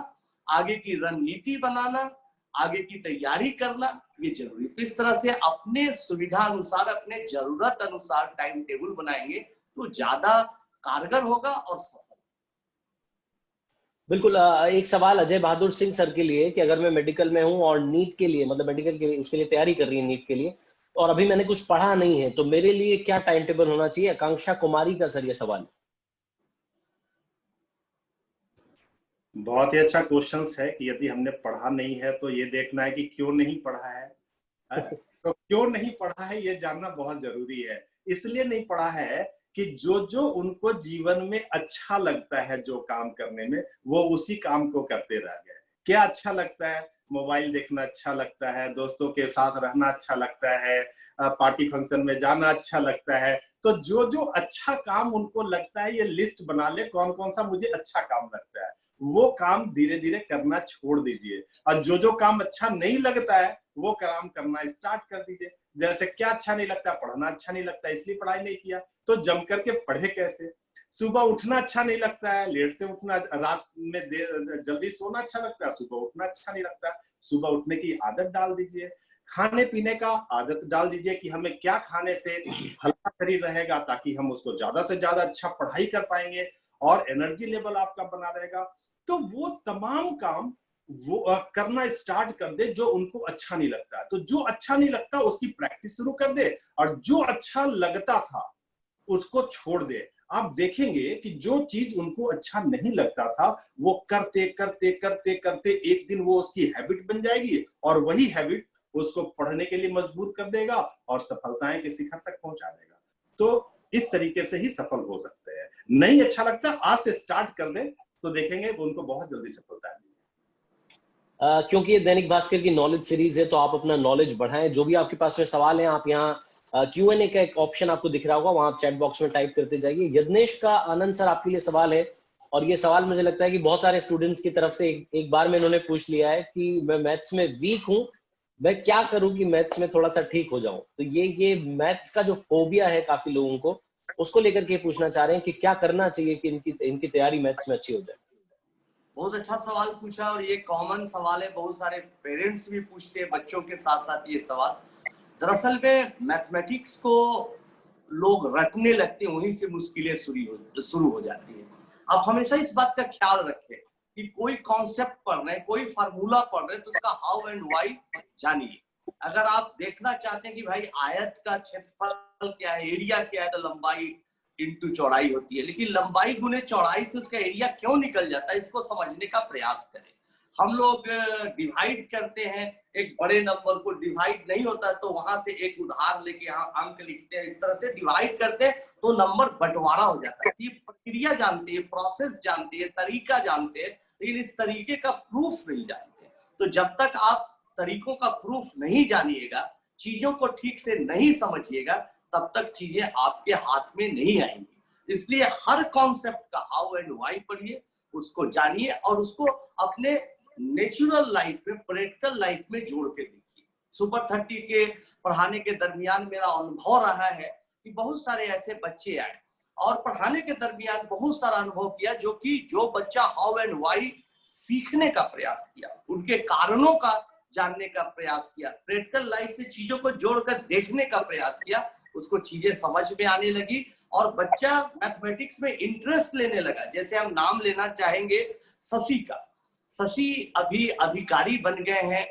आगे की रणनीति बनाना, आगे की तैयारी करना ये जरूरी। तो इस तरह से अपने सुविधा अनुसार, अपने जरूरत अनुसार टाइम टेबल बनाएंगे तो ज्यादा कारगर होगा और सफल। बिल्कुल। एक सवाल अजय बहादुर सिंह सर के लिए कि अगर मैं मेडिकल में हूं और नीट के लिए, मतलब मेडिकल के लिए, उसके लिए तैयारी कर रही है नीट के लिए, और अभी मैंने कुछ पढ़ा नहीं है, तो मेरे लिए क्या टाइम टेबल होना चाहिए? आकांक्षा कुमारी का सर ये सवाल। बहुत ही अच्छा क्वेश्चन है कि यदि हमने पढ़ा नहीं है तो ये देखना है कि क्यों नहीं पढ़ा है। तो क्यों नहीं पढ़ा है ये जानना बहुत जरूरी है। इसलिए नहीं पढ़ा है कि जो जो उनको जीवन में अच्छा लगता है, जो काम करने में, वो उसी काम को करते रह गए। क्या अच्छा लगता है? मोबाइल देखना अच्छा लगता है, दोस्तों के साथ रहना अच्छा लगता है, पार्टी फंक्शन में जाना अच्छा लगता है। तो जो जो अच्छा काम उनको लगता है, ये लिस्ट बना ले कौन कौन सा मुझे अच्छा काम लगता है, वो काम धीरे धीरे करना छोड़ दीजिए। और जो जो काम अच्छा नहीं लगता है वो काम करना स्टार्ट कर दीजिए। जैसे क्या अच्छा नहीं लगता? पढ़ना अच्छा नहीं लगता, इसलिए पढ़ाई नहीं किया, तो जम करके पढ़े कैसे? सुबह उठना अच्छा नहीं लगता है, लेट से उठना, रात में देर जल्दी सोना अच्छा लगता है, सुबह उठना अच्छा नहीं लगता, सुबह उठने की आदत डाल दीजिए। खाने पीने का आदत डाल दीजिए कि हमें क्या खाने से हल्का शरीर रहेगा, ताकि हम उसको ज्यादा से ज्यादा अच्छा पढ़ाई कर पाएंगे और एनर्जी लेवल आपका बना रहेगा। तो वो तमाम काम वो करना स्टार्ट कर दे जो उनको अच्छा नहीं लगता। तो जो अच्छा नहीं लगता उसकी प्रैक्टिस शुरू कर दे, और जो अच्छा लगता था उसको छोड़ दे। आप देखेंगे कि जो चीज उनको अच्छा नहीं लगता था, वो करते करते करते करते एक दिन वो उसकी हैबिट बन जाएगी, और वही हैबिट उसको पढ़ने के लिए मजबूर कर देगा और सफलताएं के शिखर तक पहुंचा देगा। तो इस तरीके से ही सफल हो सकते हैं। नहीं अच्छा लगता, आज से स्टार्ट कर दे तो देखेंगे उनको बहुत जल्दी सफलता मिलेगी। क्योंकि ये दैनिक भास्कर की नॉलेज सीरीज है, तो आप अपना नॉलेज बढ़ाएं। जो भी आपके पास में सवाल है, आप यहाँ Q&A का एक ऑप्शन आपको दिख रहा होगा, वहां आप चैट बॉक्स में टाइप करते जाइए। यज्ञेश का आनंद सर आपके लिए सवाल है, और ये सवाल मुझे लगता है कि बहुत सारे स्टूडेंट्स की तरफ से एक बार में इन्होंने पूछ लिया है कि मैं मैथ्स में वीक हूँ, मैं क्या करूं कि मैथ्स में थोड़ा सा ठीक हो जाऊं। तो ये मैथ्स का जो फोबिया है काफी लोगों को, उसको लेकर के पूछना चाह रहे हैं कि क्या करना चाहिए कि इनकी तैयारी मैथ्स में अच्छी हो जाए। बहुत अच्छा सवाल पूछा, और ये कॉमन सवाल है, बहुत सारे पेरेंट्स भी पूछते हैं बच्चों के साथ साथ ये सवाल। दरअसल में मैथमेटिक्स को लोग रटने लगते हैं, वहीं से मुश्किलें शुरू हो जाती है। आप हमेशा इस बात का ख्याल रखें कि कोई कॉन्सेप्ट पढ़ रहे हैं, कोई फार्मूला पढ़ रहे हैं, तो उसका हाउ एंड व्हाई जानिए। अगर आप देखना चाहते हैं कि भाई आयत का क्षेत्रफल क्या है, एरिया क्या है, तो लंबाई इंटू चौड़ाई होती है, लेकिन लंबाई गुने चौड़ाई से उसका एरिया क्यों निकल जाता है, इसको समझने का प्रयास करें। हम लोग डिवाइड करते हैं, एक बड़े नंबर को डिवाइड नहीं होता तो वहां से एक उदाहरण लेके यहाँ अंक लिखते हैं, इस तरह से डिवाइड करते हैं तो नंबर बंटवारा हो जाता है। ये प्रक्रिया जानते हैं, प्रोसेस जानते हैं, तरीका जानते हैं, लेकिन इस तरीके का प्रूफ नहीं जानते। तो जब तक आप तरीकों का प्रूफ नहीं जानिएगा, चीजों को ठीक से नहीं समझिएगा, तब तक चीजें आपके हाथ में नहीं आएंगी। इसलिए हर कॉन्सेप्ट का हाउ एंड व्हाई पढ़िए, उसको जानिए और उसको अपने नेचुरल लाइफ में, प्रैक्टिकल लाइफ में जोड़ के देखिए। सुपर 30 के पढ़ाने के दरमियान मेरा अनुभव रहा है कि बहुत सारे ऐसे बच्चे आए और पढ़ाने के दरमियान बहुत सारा अनुभव किया, जो बच्चा हाउ एंड व्हाई सीखने का प्रयास किया, उनके कारणों का जानने का प्रयास किया, प्रैक्टिकल लाइफ से चीजों को जोड़कर देखने का प्रयास किया, उसको चीजें समझ में आने लगी और बच्चा मैथमेटिक्स में इंटरेस्ट लेने लगा। जैसे हम नाम लेना चाहेंगे शशि का। शशि अभी अधिकारी बन गए हैं,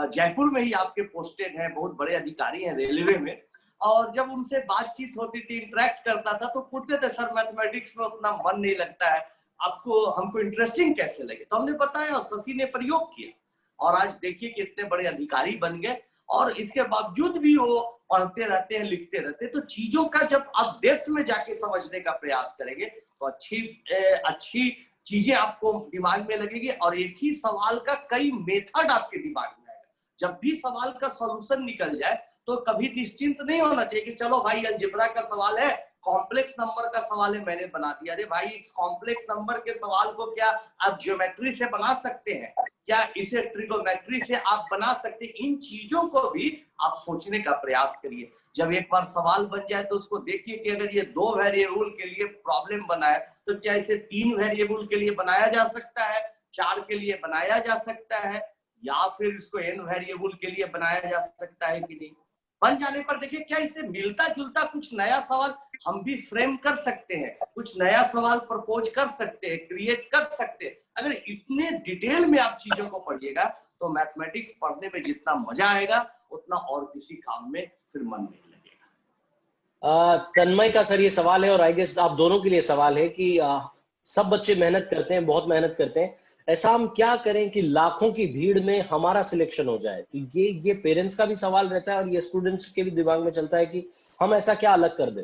जयपुर में ही आपके पोस्टेड हैं, बहुत बड़े अधिकारी हैं रेलवे में। और जब उनसे बातचीत होती थी, इंटरेक्ट करता था, तो पूछते थे सर मैथमेटिक्स में उतना मन नहीं लगता है, आपको हमको इंटरेस्टिंग कैसे लगे? तो हमने बताया और शशि ने प्रयोग किया, और आज देखिए कि इतने बड़े अधिकारी बन गए। और इसके बावजूद भी वो पढ़ते रहते हैं, लिखते रहते हैं। तो चीजों का जब आप डेप्थ में जाके समझने का प्रयास करेंगे तो अच्छी चीजें आपको दिमाग में लगेगी, और एक ही सवाल का कई मेथड आपके दिमाग में आएगा। जब भी सवाल का सॉल्यूशन निकल जाए तो कभी निश्चिंत नहीं होना चाहिए कि चलो भाई अलजेब्रा का सवाल है, कॉम्प्लेक्स नंबर का सवाल है, मैंने बना दिया। अरे भाई, इस कॉम्प्लेक्स नंबर के सवाल को क्या आप ज्योमेट्री से बना सकते हैं? क्या इसे ट्रिगोमेट्री से आप बना सकते हैं? इन चीजों को भी आप सोचने का प्रयास करिए। जब एक बार सवाल बन जाए तो उसको देखिए कि अगर ये 2 वेरिएबल के लिए प्रॉब्लम बना है तो क्या इसे 3 वेरिएबल के लिए बनाया जा सकता है, 4 के लिए बनाया जा सकता है, या फिर इसको n वेरिएबल के लिए बनाया जा सकता है कि नहीं। बन जाने पर देखिए क्या इससे मिलता जुलता कुछ नया सवाल हम भी फ्रेम कर सकते हैं, कुछ नया सवाल प्रपोज कर सकते हैं, क्रिएट कर सकते हैं। अगर इतने डिटेल में आप चीजों को पढ़िएगा तो मैथमेटिक्स पढ़ने में जितना मजा आएगा उतना और किसी काम में फिर मन नहीं लगेगा। तन्मय का सर ये सवाल है, और आई गेस आप दोनों के लिए सवाल है कि सब बच्चे मेहनत करते हैं, बहुत मेहनत करते हैं, ऐसा हम क्या करें कि लाखों की भीड़ में हमारा सिलेक्शन हो जाए? तो ये पेरेंट्स का भी सवाल रहता है और ये स्टूडेंट्स के भी दिमाग में चलता है कि हम ऐसा क्या अलग कर दें।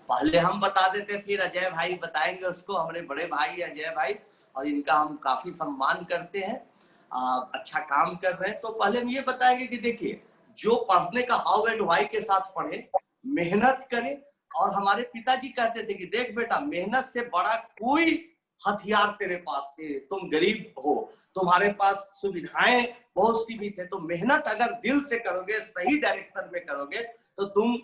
पहले हम बता देते, फिर अजय भाई बताएंगे उसको। हमारे बड़े भाई अजय भाई, और इनका हम काफी सम्मान करते हैं, अच्छा काम कर रहे हैं। तो पहले हम ये बताएंगे कि देखिए, जो पढ़ने का हाउ एंड व्हाई के साथ पढ़े, मेहनत करें। और हमारे पिताजी कहते थे कि देख बेटा, मेहनत से बड़ा कोई हथियार तेरे पास थे, तुम गरीब हो, तुम्हारे पास सुविधाएं बहुत सीमित है, तो मेहनत अगर दिल से करोगे, सही डायरेक्शन में करोगे, तो तुम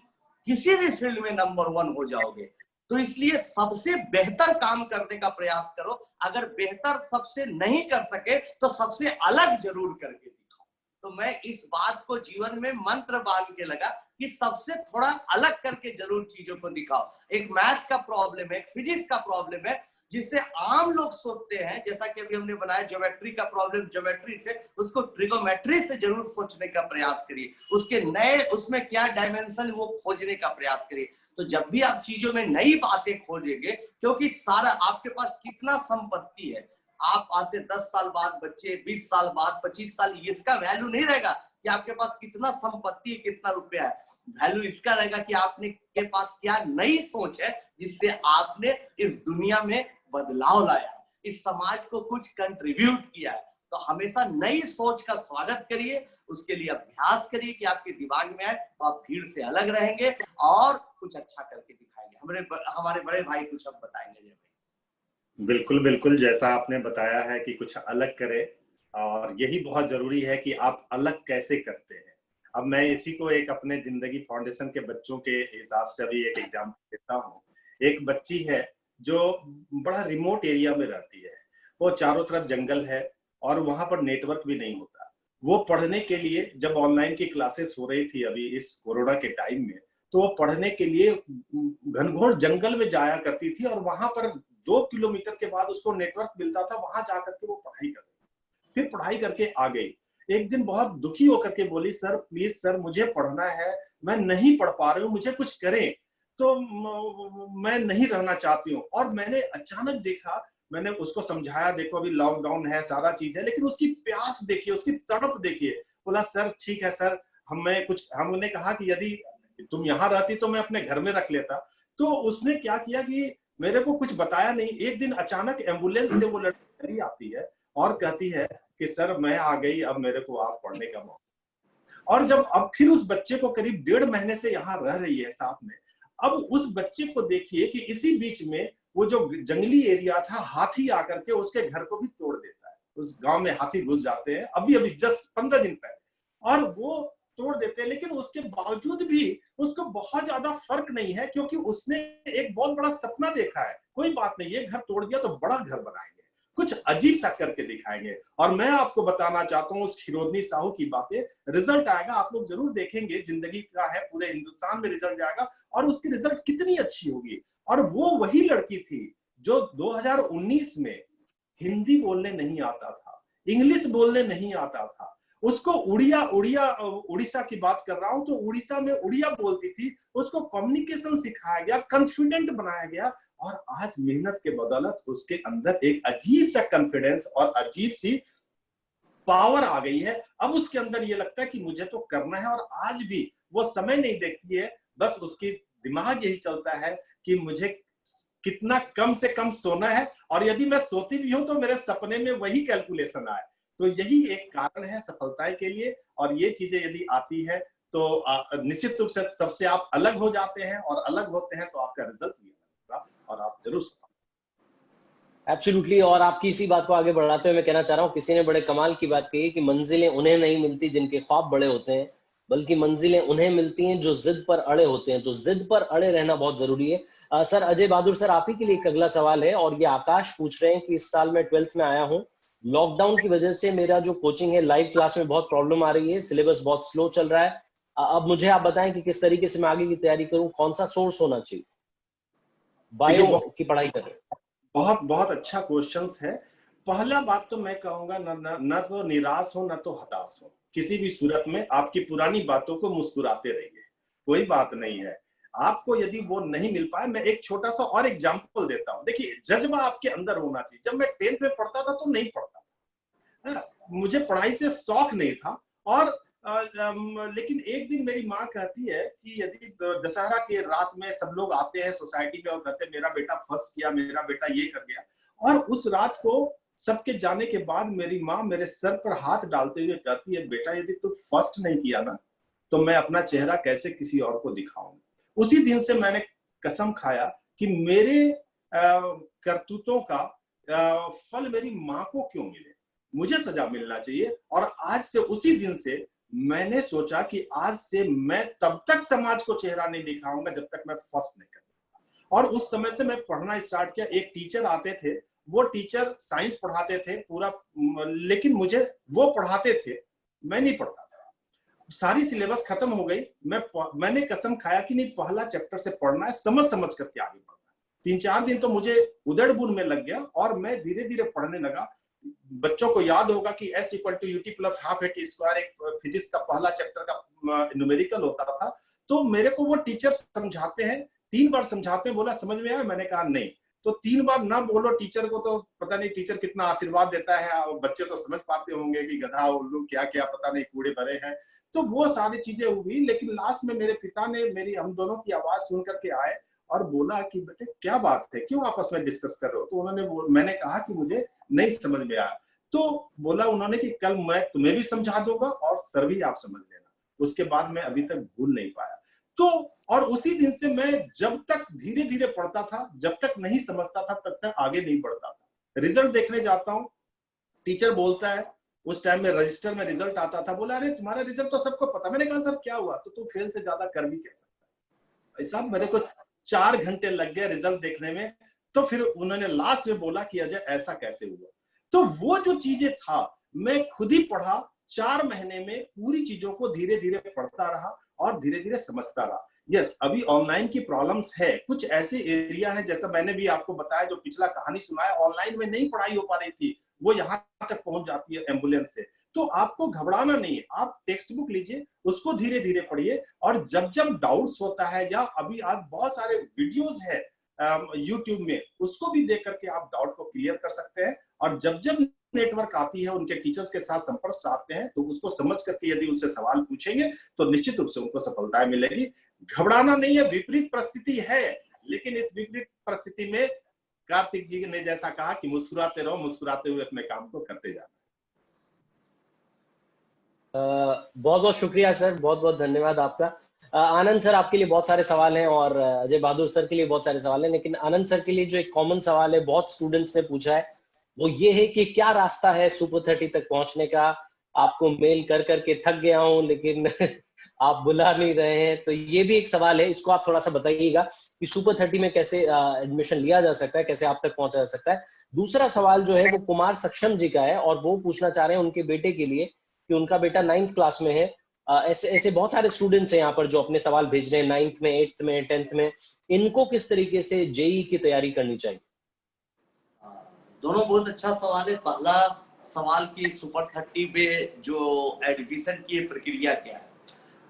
किसी भी फील्ड में नंबर 1 हो जाओगे। तो इसलिए सबसे बेहतर काम करने का प्रयास करो। अगर बेहतर सबसे नहीं कर सके तो सबसे अलग जरूर करके दिखाओ। तो मैं इस बात को जीवन में मंत्र बांध के लगा कि सबसे थोड़ा अलग करके जरूर चीजों को दिखाओ। एक मैथ का प्रॉब्लम है, एक फिजिक्स का प्रॉब्लम है, जिससे आम लोग सोचते हैं, जैसा कि अभी हमने बनाया ज्योमेट्री का प्रॉब्लम, ज्योमेट्री से उसको ट्रिगोमेट्री से जरूर सोचने का प्रयास करिए, उसके नए उसमें क्या डायमेंशन वो खोजने का प्रयास करिए। तो जब भी आप चीजों में नई बातें खोजेंगे, क्योंकि सारा आपके पास कितना संपत्ति है, आप आज से 10 साल बाद बच्चे, 20 साल बाद, 25 साल, इसका वैल्यू नहीं रहेगा कि आपके पास कितना संपत्ति है, कितना रुपया है। वैल्यू इसका रहेगा कि आपने के पास क्या नई सोच है, जिससे आपने इस दुनिया में बदलाव लाया, इस समाज को कुछ कंट्रीब्यूट किया है। तो हमेशा नई सोच का स्वागत करिए, उसके लिए अभ्यास करिए कि आपके दिमाग में आए, तो आप भीड़ से अलग रहेंगे और कुछ अच्छा करके दिखाएंगे। हमारे बड़े भाई कुछ अब बताएंगे। बिल्कुल बिल्कुल, जैसा आपने बताया है कि कुछ अलग करें, और यही बहुत जरूरी है कि आप अलग कैसे करते हैं। अब मैं इसी को एक अपने जिंदगी फाउंडेशन के बच्चों के हिसाब से अभी एक एग्जाम्पल देता हूँ। एक बच्ची है जो बड़ा रिमोट एरिया में रहती है, वो चारों तरफ जंगल है और वहां पर नेटवर्क भी नहीं होता। वो पढ़ने के लिए, जब ऑनलाइन की क्लासेस हो रही थी अभी इस कोरोना के टाइम में, तो वो पढ़ने के लिए घनघोर जंगल में जाया करती थी, और वहां पर 2 किलोमीटर के बाद उसको नेटवर्क मिलता था, वहां जाकर के वो पढ़ाई कर रही। फिर पढ़ाई करके आ गई। एक दिन बहुत दुखी होकर के बोली, सर प्लीज सर, मुझे पढ़ना है, मैं नहीं पढ़ पा रही हूँ, मुझे कुछ करें, तो मैं नहीं रहना चाहती हूँ। और मैंने अचानक देखा, मैंने उसको समझाया, देखो अभी लॉकडाउन है, सारा चीज है, लेकिन उसकी प्यास देखिए, उसकी तड़प देखिए। बोला सर ठीक है सर, हमने कहा कि यदि तुम यहाँ रहती तो मैं अपने घर में रख लेता। तो उसने क्या किया कि मेरे को कुछ बताया नहीं। एक दिन अचानक एम्बुलेंस से वो लड़की आती है और कहती है कि सर मैं आ गई, अब मेरे को आप पढ़ने का मौका। और जब अब फिर उस बच्चे को करीब 1.5 महीने से यहाँ रह रही है साथ में। अब उस बच्चे को देखिए कि इसी बीच में वो जो जंगली एरिया था, हाथी आकर के उसके घर को भी तोड़ देता है। उस गांव में हाथी घुस जाते हैं अभी जस्ट 15 दिन पहले, और वो तोड़ देते हैं। लेकिन उसके बावजूद भी उसको बहुत ज्यादा फर्क नहीं है, क्योंकि उसने एक बहुत बड़ा सपना देखा है। कोई बात नहीं, ये घर तोड़ दिया तो बड़ा घर बनाएंगे, कुछ अजीब सा करके दिखाएंगे। और मैं आपको बताना चाहता हूँ उस खिरोधनी साहू की बातें, रिजल्ट आएगा, आप लोग जरूर देखेंगे, जिंदगी का है, पूरे हिंदुस्तान में रिजल्ट जाएगा, और उसकी रिजल्ट कितनी अच्छी होगी। और वो वही लड़की थी जो 2019 में हिंदी बोलने नहीं आता था, इंग्लिश बोलने नहीं आता था, उसको उड़ीसा की बात कर रहा हूं, तो उड़ीसा में उड़िया बोलती थी, उसको कम्युनिकेशन सिखाया गया, कॉन्फिडेंट बनाया गया, और आज मेहनत के बदौलत उसके अंदर एक अजीब सा कॉन्फिडेंस और अजीब सी पावर आ गई है। अब उसके अंदर ये लगता है कि मुझे तो करना है, और आज भी वो समय नहीं देखती है, बस उसकी दिमाग यही चलता है कि मुझे कितना कम से कम सोना है, और यदि मैं सोती भी हूं तो मेरे सपने में वही कैलकुलेशन आए। तो यही एक कारण है सफलता के लिए, और ये चीजें यदि आती है तो निश्चित रूप से सबसे आप अलग हो जाते हैं, और अलग होते हैं तो आपका रिजल्ट भी अलग होगा, और आप जरूर सफल। एब्सोल्युटली। और आपकी इसी बात को आगे बढ़ाते हुए मैं कहना चाह रहा हूँ, किसी ने बड़े कमाल की बात कही कि मंजिलें उन्हें नहीं मिलती जिनके ख्वाब बड़े होते हैं, बल्कि मंजिलें उन्हें मिलती हैं जो जिद पर अड़े होते हैं। तो जिद पर अड़े रहना बहुत जरूरी है। सर अजय बहादुर सर, आप ही के लिए एक अगला सवाल है, और ये आकाश पूछ रहे हैं कि इस साल मैं 12th में आया हूँ लॉकडाउन की वजह से मेरा जो कोचिंग है लाइव क्लास में बहुत प्रॉब्लम आ रही है, सिलेबस बहुत स्लो चल रहा है। अब मुझे आप बताएं कि किस तरीके से मैं आगे की तैयारी करूं, कौन सा सोर्स होना चाहिए? बायो की पढ़ाई कर रहे हैं। बहुत बहुत अच्छा क्वेश्चंस है। पहला बात तो मैं कहूंगा न तो निराश हो, न तो हताश हो। किसी भी सूरत में आपकी पुरानी बातों को मुस्कुराते रहिए, कोई बात नहीं है। आपको यदि वो नहीं मिल पाए, मैं एक छोटा सा और एग्जांपल देता हूं। देखिए, जज्बा आपके अंदर होना चाहिए। जब मैं 10th में पढ़ता था तो नहीं पढ़ता था, मुझे पढ़ाई से शौक नहीं था। और लेकिन एक दिन मेरी माँ कहती है कि यदि दशहरा के रात में सब लोग आते हैं सोसाइटी में और कहते हैं मेरा बेटा फर्स्ट किया, मेरा बेटा ये कर गया, और उस रात को सबके जाने के बाद मेरी माँ मेरे सर पर हाथ डालते हुए कहती है, बेटा यदि तुम फर्स्ट नहीं किया ना, तो मैं अपना चेहरा कैसे किसी और को दिखाऊंगा। उसी दिन से मैंने कसम खाया कि मेरे करतूतों का फल मेरी माँ को क्यों मिले, मुझे सजा मिलना चाहिए। और आज से, उसी दिन से मैंने सोचा कि आज से मैं तब तक समाज को चेहरा नहीं दिखाऊंगा जब तक मैं फर्स्ट नहीं करूंगा। और उस समय से मैं पढ़ना स्टार्ट किया। एक टीचर आते थे, वो टीचर साइंस पढ़ाते थे पूरा, लेकिन मुझे वो पढ़ाते थे, मैं नहीं पढ़ता था। सारी सिलेबस खत्म हो गई, मैंने कसम खाया कि नहीं, पहला चैप्टर से पढ़ना है, समझ समझ करके आगे बढ़ना है। 3-4 दिन तो मुझे उधड़-बुन में लग गया और मैं धीरे धीरे पढ़ने लगा। बच्चों को याद होगा कि S = UT + ½ AT² एक फिजिक्स का पहला चैप्टर का न्यूमेरिकल होता था। तो मेरे को वो टीचर समझाते हैं, 3 बार समझाते हैं, बोला समझ में आया? मैंने कहा नहीं। तो 3 बार ना बोलो टीचर को, तो पता नहीं टीचर कितना आशीर्वाद देता है, और बच्चे तो समझ पाते होंगे कि गधा उल्लू क्या क्या पता नहीं कूड़े भरे हैं। तो वो सारी चीजें हुई, लेकिन लास्ट में मेरे पिता ने मेरी, हम दोनों की आवाज सुन करके आए और बोला कि बेटे क्या बात है, क्यों आपस में डिस्कस कर रहे हो? तो मैंने कहा कि मुझे नहीं समझ में आया। तो बोला उन्होंने कि कल मैं तुम्हें भी समझा दूंगा और सर भी आप समझ लेना। उसके बाद मैं अभी तक भूल नहीं पाया। तो और उसी दिन से मैं जब तक धीरे धीरे पढ़ता था, जब तक नहीं समझता था, तब तक आगे नहीं बढ़ता था। रिजल्ट देखने जाता हूँ, टीचर बोलता है, उस टाइम में रजिस्टर में रिजल्ट आता था, बोला अरे तुम्हारा रिजल्ट तो सबको पता। मैंने कहा सर क्या हुआ? तो तुम फेल से ज्यादा कर भी कह सकता है। ऐसा मेरे को 4 घंटे लग गए रिजल्ट देखने में। तो फिर उन्होंने लास्ट में बोला कि अजय ऐसा कैसे हुआ? तो वो जो चीजें था, मैं खुद ही पढ़ा। 4 महीने में पूरी चीजों को धीरे धीरे पढ़ता रहा और धीरे धीरे समझता रहा। यस, अभी ऑनलाइन की प्रॉब्लम्स है, कुछ ऐसे एरिया है, जैसा मैंने भी आपको बताया, जो पिछला कहानी सुनाया, ऑनलाइन में नहीं पढ़ाई हो पा रही थी, वो यहाँ तक पहुंच जाती है एम्बुलेंस से। तो आपको घबराना नहीं है, आप टेक्स्ट बुक लीजिए, उसको धीरे धीरे पढ़िए, और जब जब डाउट्स होता है, या अभी आज बहुत सारे वीडियोस है यूट्यूब में, उसको भी देख करके आप डाउट को क्लियर कर सकते हैं। और जब जब नेटवर्क आती है, उनके टीचर्स के साथ संपर्क से आते हैं, तो उसको समझ करके यदि उनसे सवाल पूछेंगे तो निश्चित रूप से उनको सफलताएं मिलेगी। घबराना नहीं है, विपरीत परिस्थिति है, लेकिन इस विपरीत परिस्थिति में कार्तिक जी ने जैसा कहा कि मुस्कुराते रहो, मुस्कुराते हुए अपने काम को करते जाना। बहुत बहुत शुक्रिया सर, बहुत बहुत धन्यवाद आपका। आनंद सर, आपके लिए बहुत सारे सवाल हैं और अजय बहादुर सर के लिए बहुत सारे सवाल हैं, लेकिन आनंद सर के लिए जो एक कॉमन सवाल है, बहुत स्टूडेंट्स ने पूछा है, वो ये है कि क्या रास्ता है सुपर 30 तक पहुंचने का? आपको मेल कर करके थक गया हूं, लेकिन आप बुला नहीं रहे हैं। तो ये भी एक सवाल है, इसको आप थोड़ा सा बताइएगा कि सुपर 30 में कैसे एडमिशन लिया जा सकता है, कैसे आप तक पहुंचा जा सकता है। दूसरा सवाल जो है वो कुमार सक्षम जी का है, और वो पूछना चाह रहे हैं उनके बेटे के लिए कि उनका बेटा 9th क्लास में है। ऐसे ऐसे बहुत सारे स्टूडेंट्स हैं यहाँ पर जो अपने सवाल भेज रहे हैं 9th में, 8th में, 10th में। इनको किस तरीके से जेईई की तैयारी करनी चाहिए? दोनों बहुत अच्छा सवाल है। पहला सवाल की सुपर 30 पे जो एडमिशन की प्रक्रिया क्या है।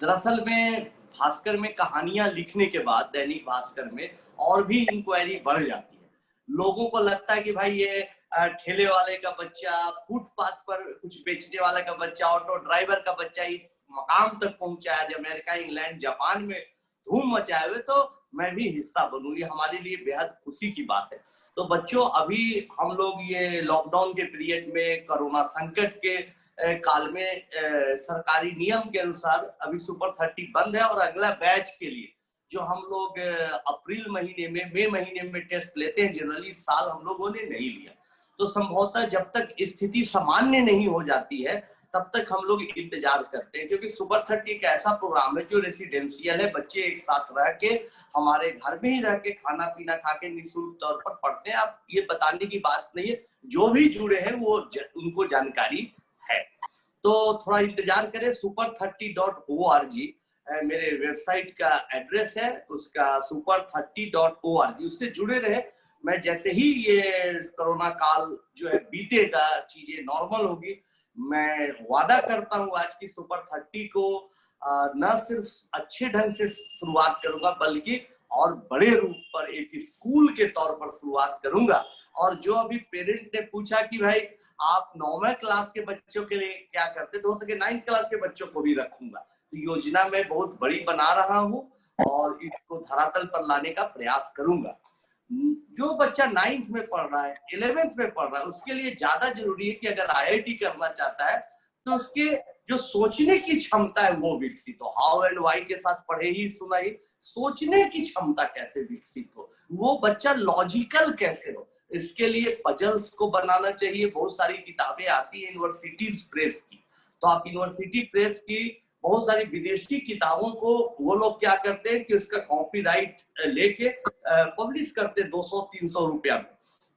दरअसल में भास्कर में कहानियां लिखने के बाद, दैनिक भास्कर में और भी इंक्वायरी बढ़ जाती है। लोगों को लगता है कि भाई ये ठेले वाले का बच्चा, फुटपाथ पर कुछ बेचने वाला का बच्चा, ऑटो ड्राइवर का बच्चा इस मकाम तक पहुंचा है, जो अमेरिका, इंग्लैंड, जापान में धूम मचाए हुए, तो मैं भी हिस्सा बनूं, ये हमारे लिए बेहद खुशी की बात है। तो बच्चों, अभी हम लोग ये लॉकडाउन के पीरियड में, कोरोना संकट के काल में सरकारी नियम के अनुसार अभी सुपर 30 बंद है, और अगला बैच के लिए जो हम लोग अप्रैल महीने में, मई महीने में टेस्ट लेते हैं, जनरली इस साल हम लोगों ने नहीं लिया। तो संभवतः जब तक स्थिति सामान्य नहीं हो जाती है, तब तक हम लोग इंतजार करते हैं, क्योंकि सुपर 30 एक ऐसा प्रोग्राम है जो रेसिडेंशियल है। बच्चे एक साथ रह के हमारे घर में ही रह के खाना पीना खा के निःशुल्क तौर पर पढ़ते हैं। आप ये बताने की बात नहीं है, जो भी जुड़े हैं वो उनको जानकारी है। तो थोड़ा इंतजार करें। super30.org मेरे वेबसाइट का एड्रेस है, उसका super30.org, उससे जुड़े रहे। मैं जैसे ही ये कोरोना काल जो है बीतेगा, चीजें नॉर्मल होगी, मैं वादा करता हूँ आज की सुपर 30 को न सिर्फ अच्छे ढंग से शुरुआत करूंगा, बल्कि और बड़े रूप पर एक स्कूल के तौर पर शुरुआत करूंगा। और जो अभी पेरेंट ने पूछा कि भाई आप 9वीं क्लास के बच्चों के लिए क्या करते, तो हो सके 9th क्लास के बच्चों को भी रखूंगा। तो योजना मैं बहुत बड़ी बना रहा हूँ और इसको धरातल पर लाने का प्रयास करूंगा। जो बच्चा 9th में पढ़ रहा है, 11th में पढ़ रहा है, उसके लिए ज्यादा जरूरी है कि अगर IIT करना चाहता है तो उसके जो सोचने की क्षमता है वो विकसित हो। हाउ एंड वाई के साथ पढ़े ही सुना ही, सोचने की क्षमता कैसे विकसित हो, वो बच्चा लॉजिकल कैसे हो, इसके लिए पजल्स को बनाना चाहिए। बहुत सारी किताबें आती है यूनिवर्सिटीज प्रेस की, तो आप यूनिवर्सिटी प्रेस की बहुत सारी विदेशी किताबों को वो लोग क्या करते हैं कि उसका कॉपीराइट लेके पब्लिश करते 200-300 रुपया में।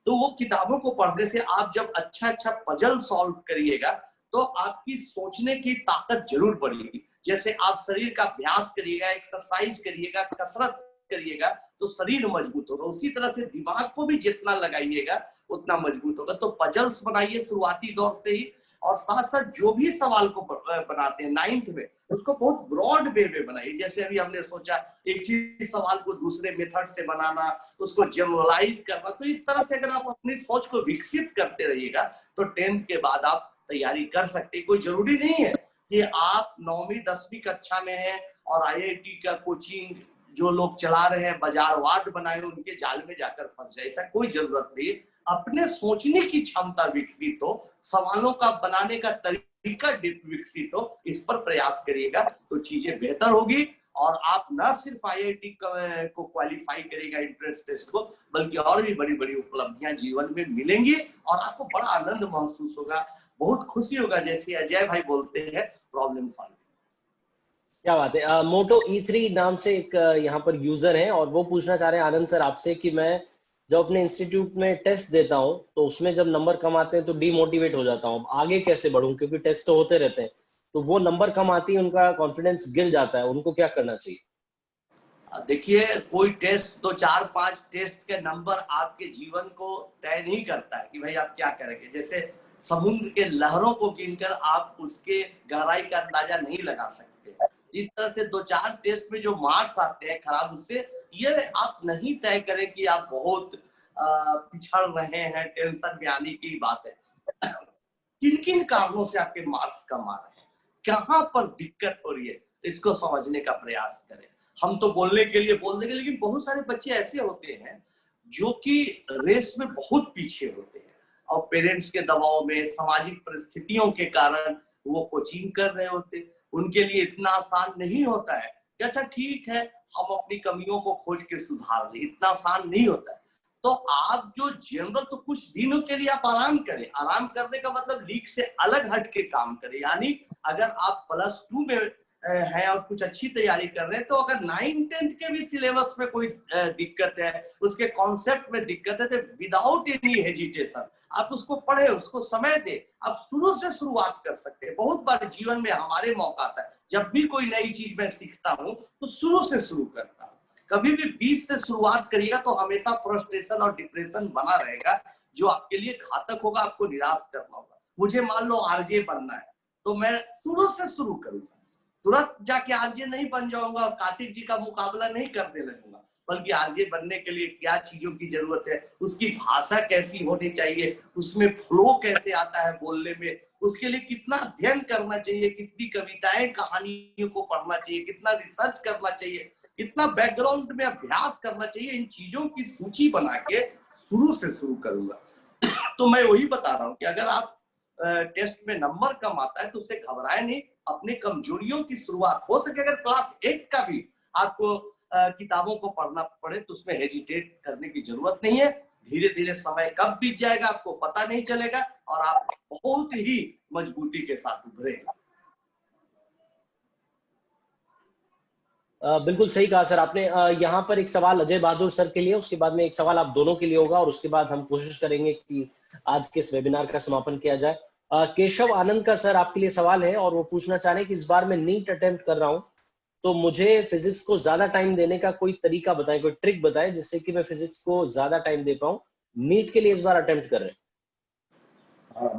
तो वो किताबों को पढ़ने से आप जब अच्छा पजल सॉल्व करिएगा तो आपकी सोचने की ताकत जरूर बढ़ेगी। जैसे आप शरीर का अभ्यास करिएगा, एक्सरसाइज करिएगा, कसरत करिएगा तो शरीर मजबूत होगा, उसी तरह से दिमाग को भी जितना लगाइएगा उतना मजबूत होगा। तो पजल्स बनाइए शुरुआती दौर से ही, और साथ साथ जो भी सवाल को बनाते हैं 9th में, उसको बहुत ब्रॉड वे में बनाइए। जैसे अभी हमने सोचा एक ही सवाल को दूसरे मेथड से बनाना, उसको जनरलाइज करना। तो इस तरह से अगर आप अपनी सोच को विकसित करते रहिएगा तो 10th के बाद आप तैयारी कर सकते हैं। कोई जरूरी नहीं है कि आप 9वीं 10वीं कक्षा में हैं और IIT का कोचिंग जो लोग चला रहे हैं, बाजारवाद बनाए, उनके जाल में जाकर फंस जाए, ऐसा कोई जरूरत नहीं। अपने सोचने की क्षमता विकसित हो, सवालों का बनाने का तरीका विकसित हो, इस पर प्रयास करिएगा तो चीजें बेहतर होगी। और आप न सिर्फ IIT को क्वालिफाई करेगा एंट्रेंस टेस्ट को, बल्कि और भी बड़ी बड़ी उपलब्धियां जीवन में मिलेंगी और आपको बड़ा आनंद महसूस होगा, बहुत खुशी होगा। जैसे अजय भाई बोलते हैं, प्रॉब्लम सॉल्व। क्या बात है। मोटो E3 नाम से एक यहाँ पर यूजर है और वो पूछना चाह रहे हैं आनंद सर आपसे कि मैं जब अपने इंस्टीट्यूट में टेस्ट देता हूँ तो उसमें जब नंबर कम आते हैं तो डीमोटिवेट हो जाता हूँ, आगे कैसे बढ़ूं, क्योंकि टेस्ट तो होते रहते हैं, तो वो नंबर कम आती है, उनका कॉन्फिडेंस गिर जाता है, उनको क्या करना चाहिए? देखिए, कोई टेस्ट तो 4-5 टेस्ट के नंबर आपके जीवन को तय नहीं करता है कि भाई आप क्या करेंगे। जैसे समुद्र के लहरों को गिनकर आप उसके गहराई का अंदाजा नहीं लगा सकते। इस तरह से 2-4 टेस्ट में जो मार्क्स आते हैं खराब, उससे ये आप नहीं तय करें कि आप बहुत पिछड़ रहे हैं, टेंशन में आने की बात है। किन किन कारणों से आपके मार्क्स कम आ रहे हैं, कहाँ पर दिक्कत हो रही है, इसको समझने का प्रयास करें। हम तो बोलने के लिए बोल देंगे, लेकिन बहुत सारे बच्चे ऐसे होते हैं जो कि रेस में बहुत पीछे होते हैं और पेरेंट्स के दबाव में, सामाजिक परिस्थितियों के कारण वो कोचिंग कर रहे होते। उनके लिए इतना आसान नहीं होता है कि अच्छा ठीक है हम अपनी कमियों को खोज के सुधार लें, इतना आसान नहीं होता है। तो आप जो जनरल, तो कुछ दिनों के लिए आप आराम करें। आराम करने का मतलब लीक से अलग हट के काम करें। यानी अगर आप +2 में है और कुछ अच्छी तैयारी कर रहे हैं, तो अगर 9th-10th के भी सिलेबस में कोई दिक्कत है, उसके कॉन्सेप्ट में दिक्कत है, तो विदाउट एनी हेजिटेशन आप उसको पढ़े, उसको समय दे, आप शुरू से शुरुआत कर सकते हैं। बहुत बार जीवन में हमारे मौका आता है, जब भी कोई नई चीज मैं सीखता हूँ तो शुरू से शुरू करता हूँ। कभी भी 20 से शुरुआत करिएगा तो हमेशा फ्रस्ट्रेशन और डिप्रेशन बना रहेगा, जो आपके लिए घातक होगा, आपको निराश करना होगा। मुझे मान लो RJ बनना है, तो मैं शुरू से शुरू करूंगा, तुरंत जाके RJ नहीं बन जाऊंगा और कार्तिक जी का मुकाबला नहीं करने लगूंगा, बल्कि RJ बनने के लिए क्या चीजों की जरूरत है, उसकी भाषा कैसी होनी चाहिए, उसमें फ्लो कैसे आता है बोलने में, उसके लिए कितना अध्ययन करना चाहिए, कितनी कविताएं कहानियों को पढ़ना चाहिए, कितना रिसर्च करना चाहिए, कितना बैकग्राउंड में अभ्यास करना चाहिए, इन चीजों की सूची बना के शुरू से शुरू करूंगा। तो मैं वही बता रहा हूँ कि अगर आप टेस्ट में नंबर कम आता है तो उससे घबराए नहीं, अपनी कमजोरियों की शुरुआत हो सके। अगर क्लास 8 का भी आपको किताबों को पढ़ना पड़े तो उसमें हेजिटेट करने की जरूरत नहीं है। धीरे धीरे समय कब बीत जाएगा आपको पता नहीं चलेगा और आप बहुत ही मजबूती के साथ उभरेंगे। बिल्कुल सही कहा सर आपने। यहाँ पर एक सवाल अजय बहादुर सर के लिए, उसके बाद में एक सवाल आप दोनों के लिए होगा और उसके बाद हम कोशिश करेंगे कि आज के इस वेबिनार का समापन किया जाए। केशव आनंद का सर आपके लिए सवाल है और वो पूछना चाह रहे हैं कि इस बार मैं नीट अटेम्प्ट कर रहा हूँ, तो मुझे फिजिक्स को ज्यादा टाइम देने का कोई तरीका बताएं, कोई ट्रिक बताएं जिससे कि मैं फिजिक्स को ज्यादा टाइम दे पाऊं। नीट के लिए इस बार अटेम्प्ट कर रहे हैं।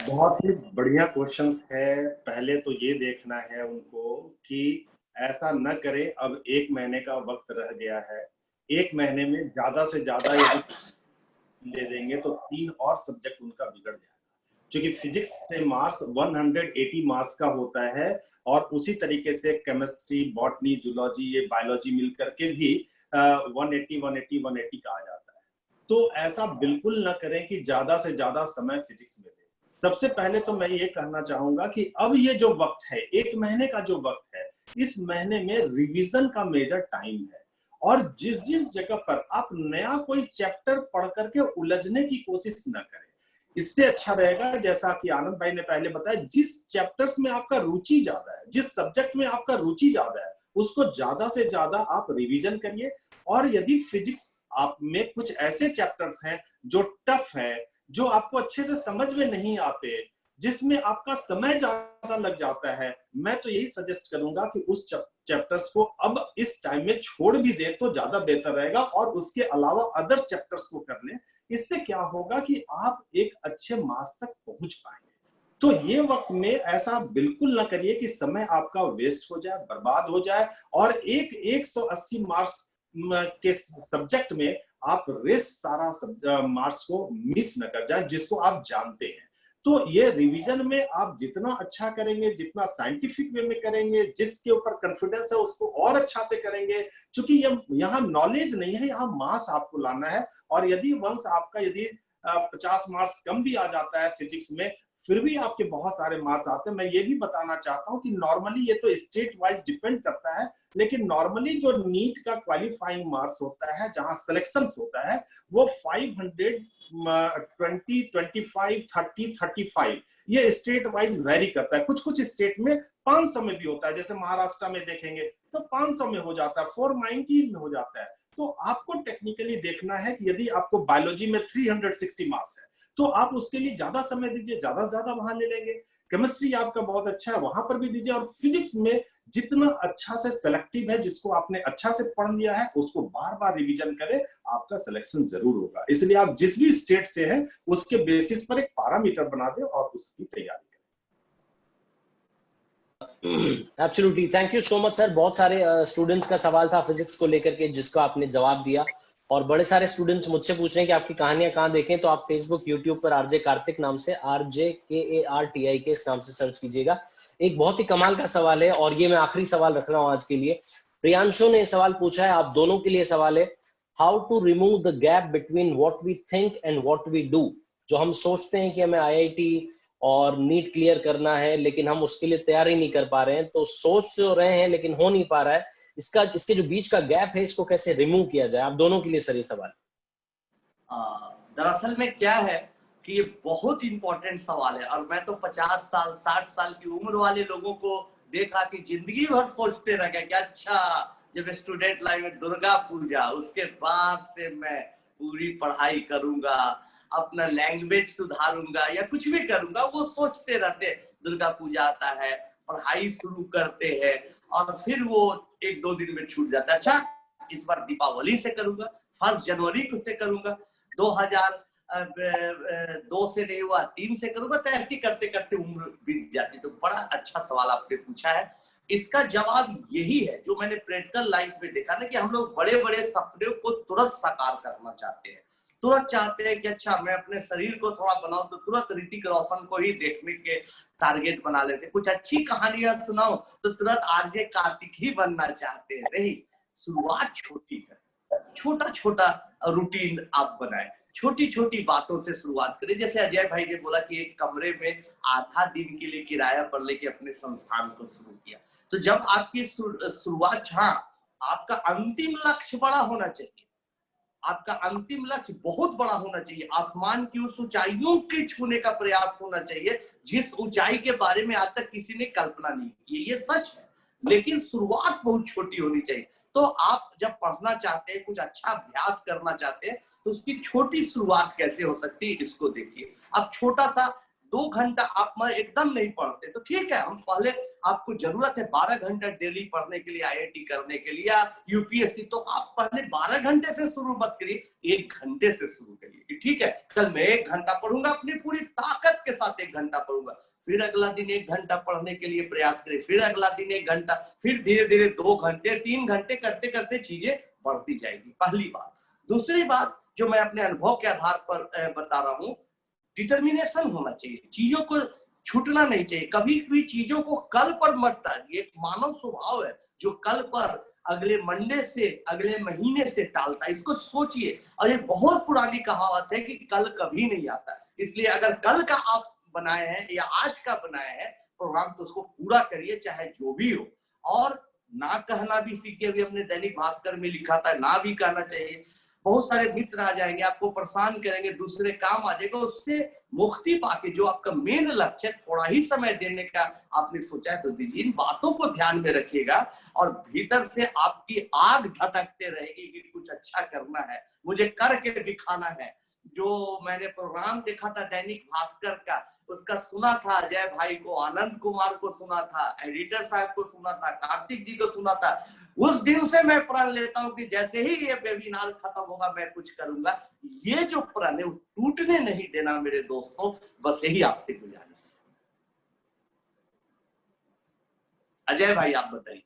बहुत ही बढ़िया क्वेश्चंस है। पहले तो ये देखना है उनको कि ऐसा न करें, अब 1 महीने का वक्त रह गया है, 1 महीने में ज्यादा से ज्यादा यदि ले देंगे तो 3 और सब्जेक्ट उनका बिगड़ जाएगा, क्योंकि फिजिक्स से मार्क्स 180 मार्क्स का होता है और उसी तरीके से केमिस्ट्री, बॉटनी, जूलॉजी, ये बायोलॉजी मिलकर के भी 180 का आ जाता है। तो ऐसा बिल्कुल न करें कि ज्यादा से ज्यादा समय फिजिक्स में दें। सबसे पहले तो मैं ये कहना चाहूंगा कि अब ये जो वक्त है, 1 महीने का जो वक्त है, इस महीने में रिवीजन का मेजर टाइम है और जिस जिस जगह पर आप नया कोई चैप्टर पढ़ करके उलझने की कोशिश न करें। इससे अच्छा रहेगा, जैसा कि आनंद भाई ने पहले बताया, जिस चैप्टर्स में आपका रुचि ज्यादा है, जिस सब्जेक्ट में आपका रुचि ज्यादा है, उसको ज्यादा से ज्यादा आप रिवीजन करिए। और यदि फिजिक्स आप में कुछ ऐसे चैप्टर्स हैं जो टफ है, जो आपको अच्छे से समझ में नहीं आते, जिसमें आपका समय ज्यादा लग जाता है, मैं तो यही सजेस्ट करूंगा कि उस चैप्टर्स को अब इस टाइम में छोड़ भी दे तो ज्यादा बेहतर रहेगा और उसके अलावा अदर्स चैप्टर्स को कर लें। इससे क्या होगा कि आप एक अच्छे मार्क्स तक पहुंच पाएंगे। तो ये वक्त में ऐसा बिल्कुल ना करिए कि समय आपका वेस्ट हो जाए, बर्बाद हो जाए और 180 मार्क्स के सब्जेक्ट में आप रेस्ट सारा मार्क्स को मिस न कर जाए, जिसको आप जानते हैं। तो ये रिवीजन में आप जितना अच्छा करेंगे, जितना साइंटिफिक वे में करेंगे, जिसके ऊपर कॉन्फिडेंस है उसको और अच्छा से करेंगे, क्योंकि ये यहाँ नॉलेज नहीं है, यहाँ मास आपको लाना है। और यदि वंश आपका यदि 50 मार्क्स कम भी आ जाता है फिजिक्स में, फिर भी आपके बहुत सारे मार्क्स आते हैं। मैं ये भी बताना चाहता हूँ कि नॉर्मली ये तो स्टेट वाइज डिपेंड करता है, लेकिन नॉर्मली जो नीट का क्वालिफाइंग मार्क्स होता है, जहां सिलेक्शन होता है, वो 500, 20, 25, 30, 35 ये स्टेट वाइज वेरी करता है। कुछ कुछ स्टेट में 500 में भी होता है, जैसे महाराष्ट्र में देखेंगे तो 500 में हो जाता है, 490 में हो जाता है। तो आपको टेक्निकली देखना है कि यदि आपको बायोलॉजी में 360 मार्क्स है तो आप उसके लिए ज्यादा समय दीजिए, ज्यादा वहां ले लेंगे। केमिस्ट्री आपका बहुत अच्छा है, वहां पर भी दीजिए। और फिजिक्स में जितना अच्छा से सेलेक्टिव है, जिसको आपने अच्छा से पढ़ लिया है, उसको बार बार रिवीजन करें, आपका सिलेक्शन जरूर होगा। इसलिए आप जिस भी स्टेट से हैं उसके बेसिस पर एक पैरामीटर बना दें और उसकी तैयारी करें। Absolutely, thank you so much sir. बहुत सारे स्टूडेंट्स का सवाल था फिजिक्स को लेकर के, जिसका आपने जवाब दिया। और बड़े सारे स्टूडेंट्स मुझसे पूछ रहे हैं कि आपकी कहानियां कहाँ देखें, तो आप फेसबुक, यूट्यूब पर आरजे कार्तिक नाम से, RJKARTIK इस नाम से सर्च कीजिएगा। एक बहुत ही कमाल का सवाल है और ये मैं आखिरी सवाल रख रहा हूँ आज के लिए। प्रियांशु ने सवाल पूछा है, आप दोनों के लिए सवाल है, how to remove the gap between what we think and what we do. जो हम सोचते हैं कि हमें IIT और नीट क्लियर करना है, लेकिन हम उसके लिए तैयार ही नहीं कर पा रहे हैं, तो सोच तो रहे हैं लेकिन हो नहीं पा रहा है। इसके जो बीच का गैप है, इसको कैसे रिमूव किया जाए? आप दोनों के लिए सर ये सवाल। दरअसल में क्या है कि ये बहुत इंपॉर्टेंट सवाल है और मैं तो 50 साल 60 साल की उम्र वाले लोगों को देखा कि जिंदगी भर सोचते रह गए कि अच्छा जब स्टूडेंट लाइफ में दुर्गा पूजा, उसके बाद से मैं पूरी पढ़ाई करूंगा, अपना लैंग्वेज सुधारूंगा या कुछ भी करूंगा, वो सोचते रहते। दुर्गा पूजा आता है, पढ़ाई शुरू करते हैं और फिर वो 1-2 दिन में छूट जाता है। अच्छा इस बार दीपावली से करूंगा, 1 जनवरी से करूंगा, 2002 से नहीं हुआ 3 से करूंगा, तो ऐसे करते करते उम्र बीत जाती। तो बड़ा अच्छा सवाल आपने पूछा है। इसका जवाब यही है जो मैंने प्रैक्टिकल लाइफ में देखा ना, कि हम लोग बड़े बड़े सपने को तुरंत साकार करना चाहते हैं, तुरंत चाहते हैं कि अच्छा मैं अपने शरीर को थोड़ा बनाऊं, तो तुरंत ऋतिक रोशन को ही देखने के टारगेट बना लेते। कुछ अच्छी कहानियां सुनाओ तो तुरंत RJ कार्तिक ही बनना चाहते हैं। नहीं, शुरुआत छोटी है, छोटा छोटा रूटीन आप बनाए, छोटी छोटी बातों से शुरुआत करें। जैसे अजय भाई ने बोला कि एक कमरे में आधा दिन के लिए किराया पर लेके अपने संस्थान को शुरू किया। तो जब आपकी शुरुआत, हाँ आपका अंतिम लक्ष्य बड़ा होना चाहिए, आपका अंतिम लक्ष्य बहुत बड़ा होना चाहिए, आसमान की उस ऊंचाइयों के छूने का प्रयास होना चाहिए जिस ऊंचाई के बारे में आज तक किसी ने कल्पना नहीं की। ये सच है, लेकिन शुरुआत बहुत छोटी होनी चाहिए। तो आप जब पढ़ना चाहते हैं, कुछ अच्छा अभ्यास करना चाहते हैं, तो उसकी छोटी शुरुआत कैसे हो सकती है, इसको देखिए। आप छोटा सा 2 घंटा आप एकदम नहीं पढ़ते तो ठीक है, हम पहले आपको जरूरत है 12 घंटा डेली पढ़ने के लिए, IIT करने के लिए या UPSC, तो आप पहले 12 घंटे से शुरू मत करिए, 1 घंटे से शुरू करिए। ठीक है, कल मैं 1 घंटा पढ़ूंगा, अपनी पूरी ताकत के साथ 1 घंटा पढ़ूंगा, फिर अगला दिन 1 घंटा पढ़ने के लिए प्रयास करें, फिर अगला दिन 1 घंटा, फिर धीरे धीरे 2 घंटे 3 घंटे करते करते चीजें बढ़ती जाएगी। पहली बात। दूसरी बात जो मैं अपने अनुभव के आधार पर बता रहा हूँ, डिटर्मिनेशन होना चाहिए, चीजों को छूटना नहीं चाहिए, कभी भी चीजों को कल पर मत टालिए। एक मानव स्वभाव है जो कल पर, अगले मंडे से, अगले महीने से टालता है, इसको सोचिए। और एक बहुत पुरानी कहावत है कि कल कभी नहीं आता, इसलिए अगर कल का आप बनाए हैं या आज का बनाए हैं प्रोग्राम, तो उसको पूरा करिए चाहे जो भी हो। और ना कहना भी सीखिए, अभी हमने दैनिक भास्कर में लिखा था, ना भी कहना चाहिए। बहुत सारे मित्र आ जाएंगे, आपको परेशान करेंगे, दूसरे काम आ जाएगा, उससे मुक्ति पाके जो आपका मेन लक्ष्य है, थोड़ा ही समय देने का आपने सोचा है तो दीजिए। इन बातों को ध्यान में रखिएगा और भीतर से आपकी आग धधकते रहेगी कि कुछ अच्छा करना है, मुझे करके दिखाना है। जो मैंने प्रोग्राम देखा था दैनिक भास्कर का, उसका सुना था अजय भाई को, आनंद कुमार को सुना था, एडिटर साहब को सुना था, कार्तिक जी को सुना था, उस दिन से मैं प्रण लेता हूं कि जैसे ही ये वेबिनार खत्म होगा मैं कुछ करूंगा। ये जो प्रण है वो टूटने नहीं देना मेरे दोस्तों, बस यही आपसे गुजारिश। अजय भाई आप बताइए।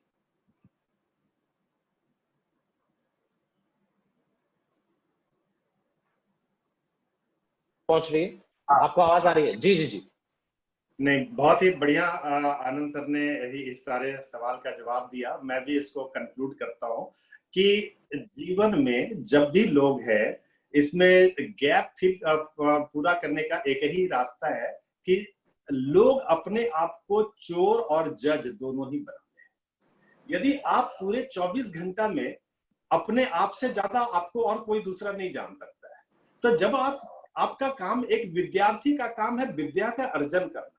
पहुंच रही है, आपको आवाज आ रही है? जी जी जी। नहीं, बहुत ही बढ़िया आनंद सर ने ही इस सारे सवाल का जवाब दिया। मैं भी इसको कंक्लूड करता हूं कि जीवन में जब भी लोग हैं, इसमें गैप पूरा करने का एक ही रास्ता है कि लोग अपने आप को चोर और जज दोनों ही बनाते हैं। यदि आप पूरे 24 घंटा में अपने आप से ज्यादा आपको और कोई दूसरा नहीं जान सकता है, तो जब आपका काम, एक विद्यार्थी का काम है विद्या का अर्जन करना,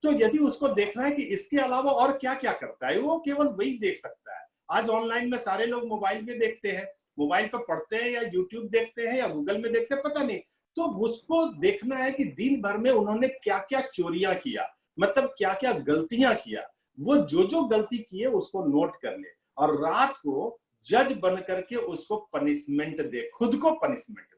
तो यदि उसको देखना है कि इसके अलावा और क्या क्या करता है, वो केवल वही देख सकता है। आज ऑनलाइन में सारे लोग मोबाइल में देखते हैं, मोबाइल पर पढ़ते हैं या यूट्यूब देखते हैं या गूगल में देखते हैं, पता नहीं। तो उसको देखना है कि दिन भर में उन्होंने क्या क्या चोरियां किया, मतलब क्या क्या गलतियां किया, वो जो गलती की है उसको नोट कर ले और रात को जज बन करके उसको पनिशमेंट दे, खुद को पनिशमेंट दे।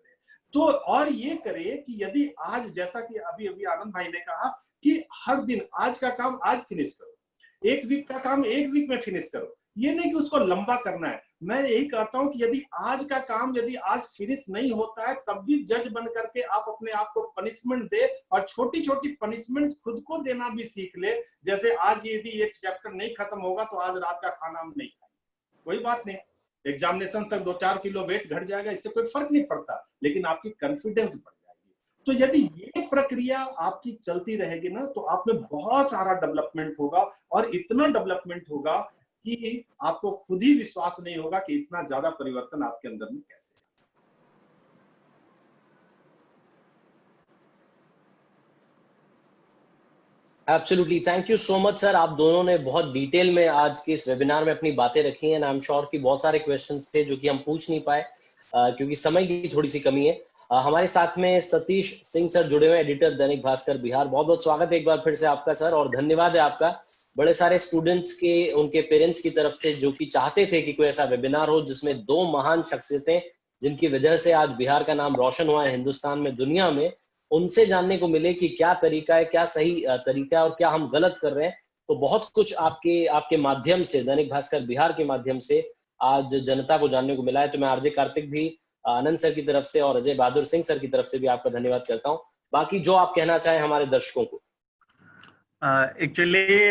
तो और ये करे कि यदि आज, जैसा कि अभी अभी आनंद भाई ने कहा कि हर दिन आज का काम आज फिनिश करो, 1 वीक का काम 1 वीक में फिनिश करो, ये नहीं कि उसको लंबा करना है। मैं यही कहता हूं कि यदि आज का काम यदि आज फिनिश नहीं होता है, तब भी जज बन करके आप अपने आप को पनिशमेंट दे और छोटी छोटी पनिशमेंट खुद को देना भी सीख ले। जैसे आज यदि ये चैप्टर नहीं खत्म होगा तो आज रात का खाना हम नहीं खाएंगे, कोई बात नहीं, एग्जामिनेशन तक 2-4 किलो वेट घट जाएगा, इससे कोई फर्क नहीं पड़ता, लेकिन आपकी कॉन्फिडेंस बढ़ जाएगी। तो यदि ये प्रक्रिया आपकी चलती रहेगी ना, तो आप में बहुत सारा डेवलपमेंट होगा और इतना डेवलपमेंट होगा कि आपको खुद ही विश्वास नहीं होगा कि इतना ज्यादा परिवर्तन आपके अंदर में कैसे है। Absolutely, thank you so much sir. आप दोनों ने बहुत डिटेल में आज के इस वेबिनार में अपनी बातें रखी हैं। आई एम श्योर कि बहुत सारे क्वेश्चंस थे जो कि हम पूछ नहीं पाए क्योंकि समय की थोड़ी सी कमी है। हमारे साथ में सतीश सिंह सर जुड़े हुए, एडिटर दैनिक भास्कर बिहार। बहुत बहुत स्वागत है एक बार फिर से आपका सर, और धन्यवाद है आपका बड़े सारे स्टूडेंट्स के, उनके पेरेंट्स की तरफ से, जो कि चाहते थे कि कोई ऐसा वेबिनार हो जिसमें 2 महान शख्सियतें, जिनकी वजह से आज बिहार का नाम रोशन हुआ है हिंदुस्तान में, दुनिया में, उनसे जानने को मिले कि क्या तरीका है, क्या सही तरीका है और क्या हम गलत कर रहे हैं। तो बहुत कुछ आपके माध्यम से, दैनिक भास्कर बिहार के माध्यम से आज जनता को जानने को मिला है। तो मैं आरजे कार्तिक भी, आनंद सर की तरफ से और अजय बहादुर सिंह सर की तरफ से भी आपका धन्यवाद करता हूँ। बाकी जो आप कहना चाहें हमारे दर्शकों को। एक्चुअली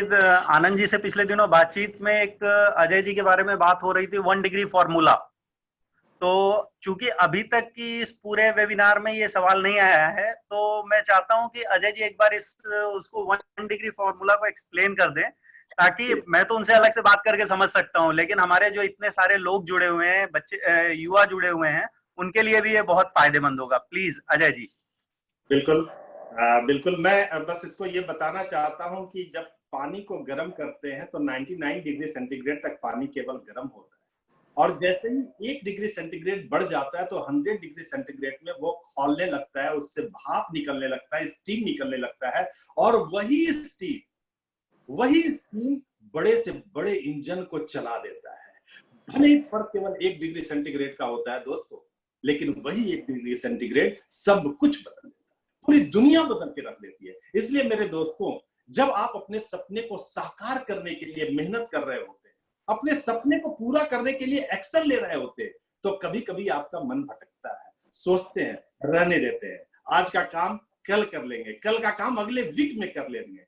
आनंद जी से पिछले दिनों बातचीत में एक अजय जी के बारे में बात हो रही थी, 1 डिग्री फॉर्मूला। तो चूंकि अभी तक की इस पूरे वेबिनार में ये सवाल नहीं आया है, तो मैं चाहता हूं कि अजय जी एक बार उसको 1 डिग्री फॉर्मूला को एक्सप्लेन कर दें, ताकि मैं तो उनसे अलग से बात करके समझ सकता हूं, लेकिन हमारे जो इतने सारे लोग जुड़े हुए हैं, बच्चे, युवा जुड़े हुए हैं, उनके लिए भी ये बहुत फायदेमंद होगा। प्लीज अजय जी। बिल्कुल बिल्कुल, मैं बस इसको ये बताना चाहता हूं कि जब पानी को गर्म करते हैं तो 99 डिग्री सेंटीग्रेड तक पानी केवल गर्म होता है, और जैसे ही 1 डिग्री सेंटीग्रेड बढ़ जाता है तो 100 डिग्री सेंटीग्रेड में वो खौलने लगता है, उससे भाप निकलने लगता है, स्टीम निकलने लगता है, और वही स्टीम बड़े से बड़े इंजन को चला देता है। भले ही फर्क केवल 1 डिग्री सेंटीग्रेड का होता है दोस्तों, लेकिन वही 1 डिग्री सेंटीग्रेड सब कुछ बदल देता है, पूरी दुनिया बदल के रख देती है। इसलिए मेरे दोस्तों, जब आप अपने सपने को साकार करने के लिए मेहनत कर रहे होते हैं, अपने सपने को पूरा करने के लिए एक्शन ले रहे होते हैं, तो कभी कभी आपका मन भटकता है, सोचते हैं, रहने देते हैं, आज का काम कल कर लेंगे, कल का काम अगले वीक में कर लेंगे।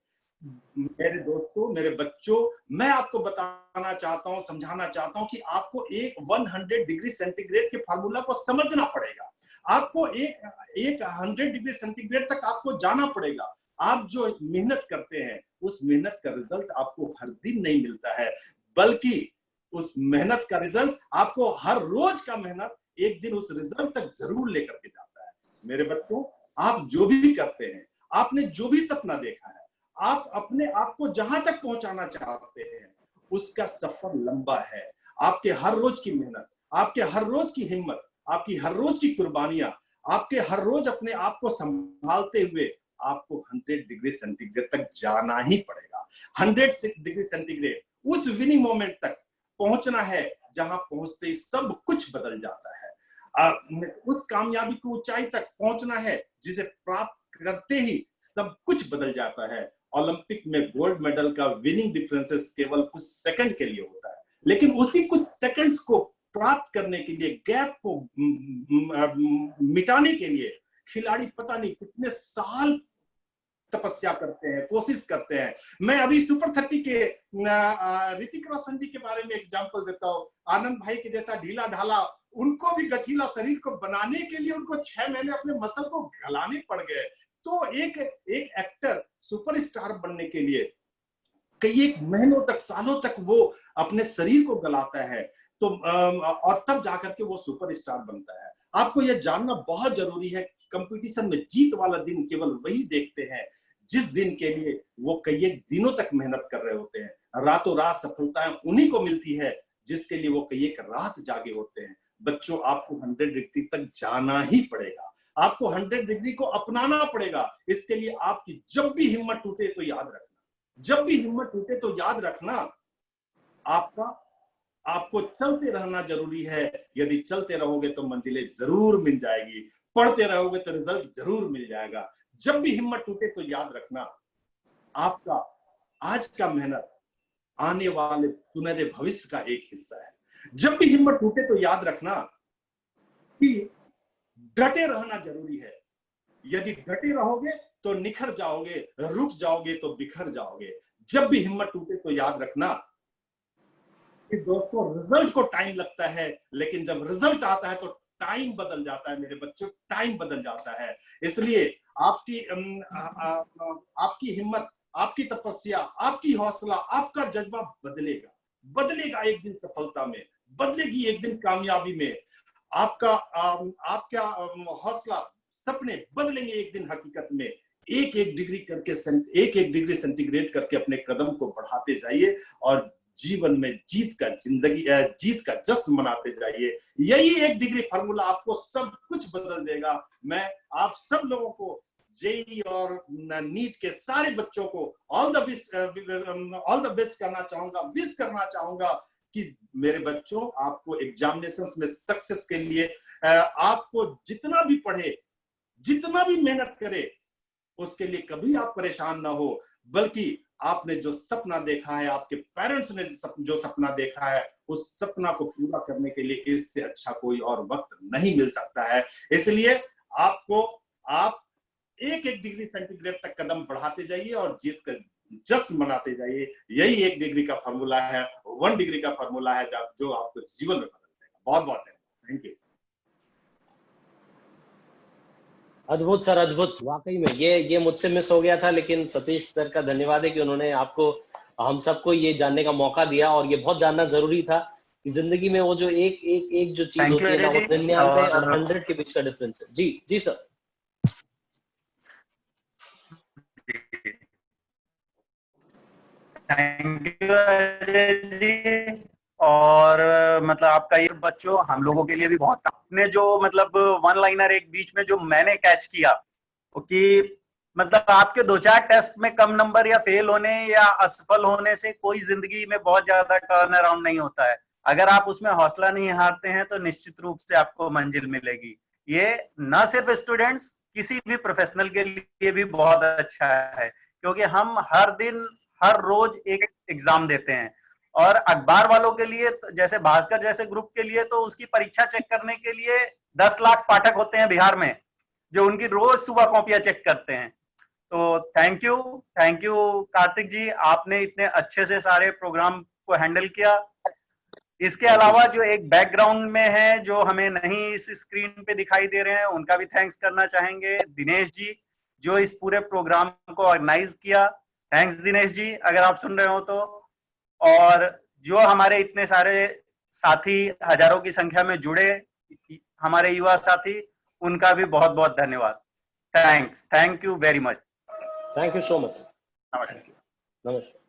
मेरे दोस्तों, मेरे बच्चों, मैं आपको बताना चाहता हूं, समझाना चाहता हूं कि आपको एक 100 डिग्री सेंटीग्रेड के फार्मूला को समझना पड़ेगा। आपको एक 100 डिग्री सेंटीग्रेड तक आपको जाना पड़ेगा। आप जो मेहनत करते हैं, उस मेहनत का रिजल्ट आपको हर दिन नहीं मिलता है, बल्कि उस मेहनत का रिजल्ट आपको हर रोज का मेहनत एक दिन उस रिजल्ट तक जरूर लेकर के जाता है। मेरे बच्चों, आप जो भी करते हैं, आपने जो भी सपना देखा है, आप अपने आप को जहां तक पहुंचाना चाहते हैं, उसका सफर लंबा है। आपके हर रोज की मेहनत, आपके हर रोज की हिम्मत, आपकी हर रोज की कुर्बानियां, आपके हर रोज अपने आप को संभालते हुए आपको 100 डिग्री सेंटीग्रेड तक जाना ही पड़ेगा। 100 डिग्री सेंटीग्रेड उस विनिंग मोमेंट तक पहुंचना है जहां पहुंचते ही सब कुछ बदल जाता है। उस कामयाबी की ऊंचाई तक पहुंचना है जिसे प्राप्त करते ही सब कुछ बदल जाता है। ओलंपिक में गोल्ड मेडल का विनिंग डिफरेंसेस केवल कुछ सेकंड के लिए होता है, लेकिन उसी कुछ सेकंड्स को प्राप्त करने के लिए, गैप को मिटाने के लिए खिलाड़ी पता नहीं कितने साल तपस्या करते हैं, कोशिश करते हैं। मैं अभी सुपर 30 के ऋतिक रोशन जी के बारे में एग्जांपल देता हूँ। आनंद भाई के जैसा ढीला ढाला, उनको भी गठीला शरीर को बनाने के लिए उनको 6 महीने अपने मसल को गलाने पड़ गए। तो एक एक्टर सुपरस्टार बनने के लिए कई एक महीनों तक, सालों तक वो अपने शरीर को गलाता है, तो और तब जाकर के वो सुपरस्टार बनता है। आपको यह जानना बहुत जरूरी है, कंपटीशन में जीत वाला दिन केवल वही देखते हैं जिस दिन के लिए वो कई एक दिनों तक मेहनत कर रहे होते हैं। रातों रात सफलताएं उन्हीं को मिलती है जिसके लिए वो कई एक रात जागे होते हैं। बच्चों, आपको 100 डिग्री तक जाना ही पड़ेगा, आपको 100 डिग्री को अपनाना पड़ेगा। इसके लिए आपकी जब भी हिम्मत टूटे तो याद रखना, जब भी हिम्मत टूटे तो याद रखना, आपको चलते रहना जरूरी है। यदि चलते रहोगे तो मंजिलें जरूर मिल जाएगी, पढ़ते रहोगे तो रिजल्ट जरूर मिल जाएगा। जब भी हिम्मत टूटे तो याद रखना, आपका आज का मेहनत आने वाले सुनहरे भविष्य का एक हिस्सा है। जब भी हिम्मत टूटे तो याद रखना कि डटे रहना जरूरी है। यदि डटे रहोगे तो निखर जाओगे, रुक जाओगे तो बिखर जाओगे। जब भी हिम्मत टूटे तो याद रखना कि दोस्तों, रिजल्ट को टाइम लगता है, लेकिन जब रिजल्ट आता है तो टाइम बदल जाता है। मेरे बच्चों, टाइम बदल जाता है। इसलिए आपकी हिम्मत, आपकी तपस्या, आपकी हौसला, आपका जज्बा बदलेगा एक दिन सफलता में, बदलेगी एक दिन कामयाबी में। आपका हौसला, सपने बदलेंगे एक दिन हकीकत में। एक डिग्री करके, एक डिग्री सेंटीग्रेड करके अपने कदम को बढ़ाते जाइए और जीवन में जीत का जश्न मनाते जाइए। यही 1 डिग्री फार्मूला आपको सब कुछ बदल देगा। मैं आप सब लोगों को, जेई और नीट के सारे बच्चों को ऑल द बेस्ट करना चाहूंगा, विश करना चाहूंगा कि मेरे बच्चों, आपको एग्जामिनेशंस में सक्सेस के लिए आपको जितना भी पढ़े, जितना भी मेहनत करे, उसके लिए कभी आप परेशान ना हो, बल्कि आपने जो सपना देखा है, आपके पेरेंट्स ने जो सपना देखा है, उस सपना को पूरा करने के लिए इससे अच्छा कोई और वक्त नहीं मिल सकता है। इसलिए आप एक डिग्री सेंटीग्रेड तक कदम बढ़ाते जाइए और जीत का जश्न मनाते जाइए। यही 1 डिग्री का फॉर्मूला है, 1 डिग्री का फॉर्मूला है जो आपको जीवन में बदल देगा। बहुत बहुत थैंक यू। अद्भुत सर, अद्भुत। वाकई में ये मुझसे मिस हो गया था, लेकिन सतीश सर का धन्यवाद है कि उन्होंने आपको, हम सबको ये जानने का मौका दिया, और ये बहुत जानना जरूरी था कि जिंदगी में वो जो एक जो चीज Thank होती you, है ना, वो अजय जी। 99 और और 100 के बीच का डिफरेंस है। जी जी sir. Thank you Ajay ji. और मतलब आपका ये बच्चों हम लोगों के लिए भी बहुत आपने जो मतलब वन लाइनर एक बीच में जो मैंने कैच किया कि मतलब आपके 2-4 टेस्ट में कम नंबर या फेल होने या असफल होने से कोई जिंदगी में बहुत ज्यादा टर्न अराउंड नहीं होता है। अगर आप उसमें हौसला नहीं हारते हैं तो निश्चित रूप से आपको मंजिल मिलेगी। ये न सिर्फ स्टूडेंट्स, किसी भी प्रोफेशनल के लिए भी बहुत अच्छा है, क्योंकि हम हर दिन हर रोज एक एग्जाम देते हैं। और अखबार वालों के लिए जैसे भास्कर जैसे ग्रुप के लिए तो उसकी परीक्षा चेक करने के लिए 10 लाख पाठक होते हैं बिहार में, जो उनकी रोज सुबह कॉपियां चेक करते हैं। तो थैंक यू कार्तिक जी, आपने इतने अच्छे से सारे प्रोग्राम को हैंडल किया। इसके अलावा जो एक बैकग्राउंड में है जो हमें नहीं इस स्क्रीन पे दिखाई दे रहे हैं, उनका भी थैंक्स करना चाहेंगे। दिनेश जी जो इस पूरे प्रोग्राम को ऑर्गेनाइज किया, थैंक्स दिनेश जी अगर आप सुन रहे हो तो। और जो हमारे इतने सारे साथी हजारों की संख्या में जुड़े हमारे युवा साथी, उनका भी बहुत बहुत धन्यवाद। Thank you very much. Thank you so much. नमस्कार। नमस्कार।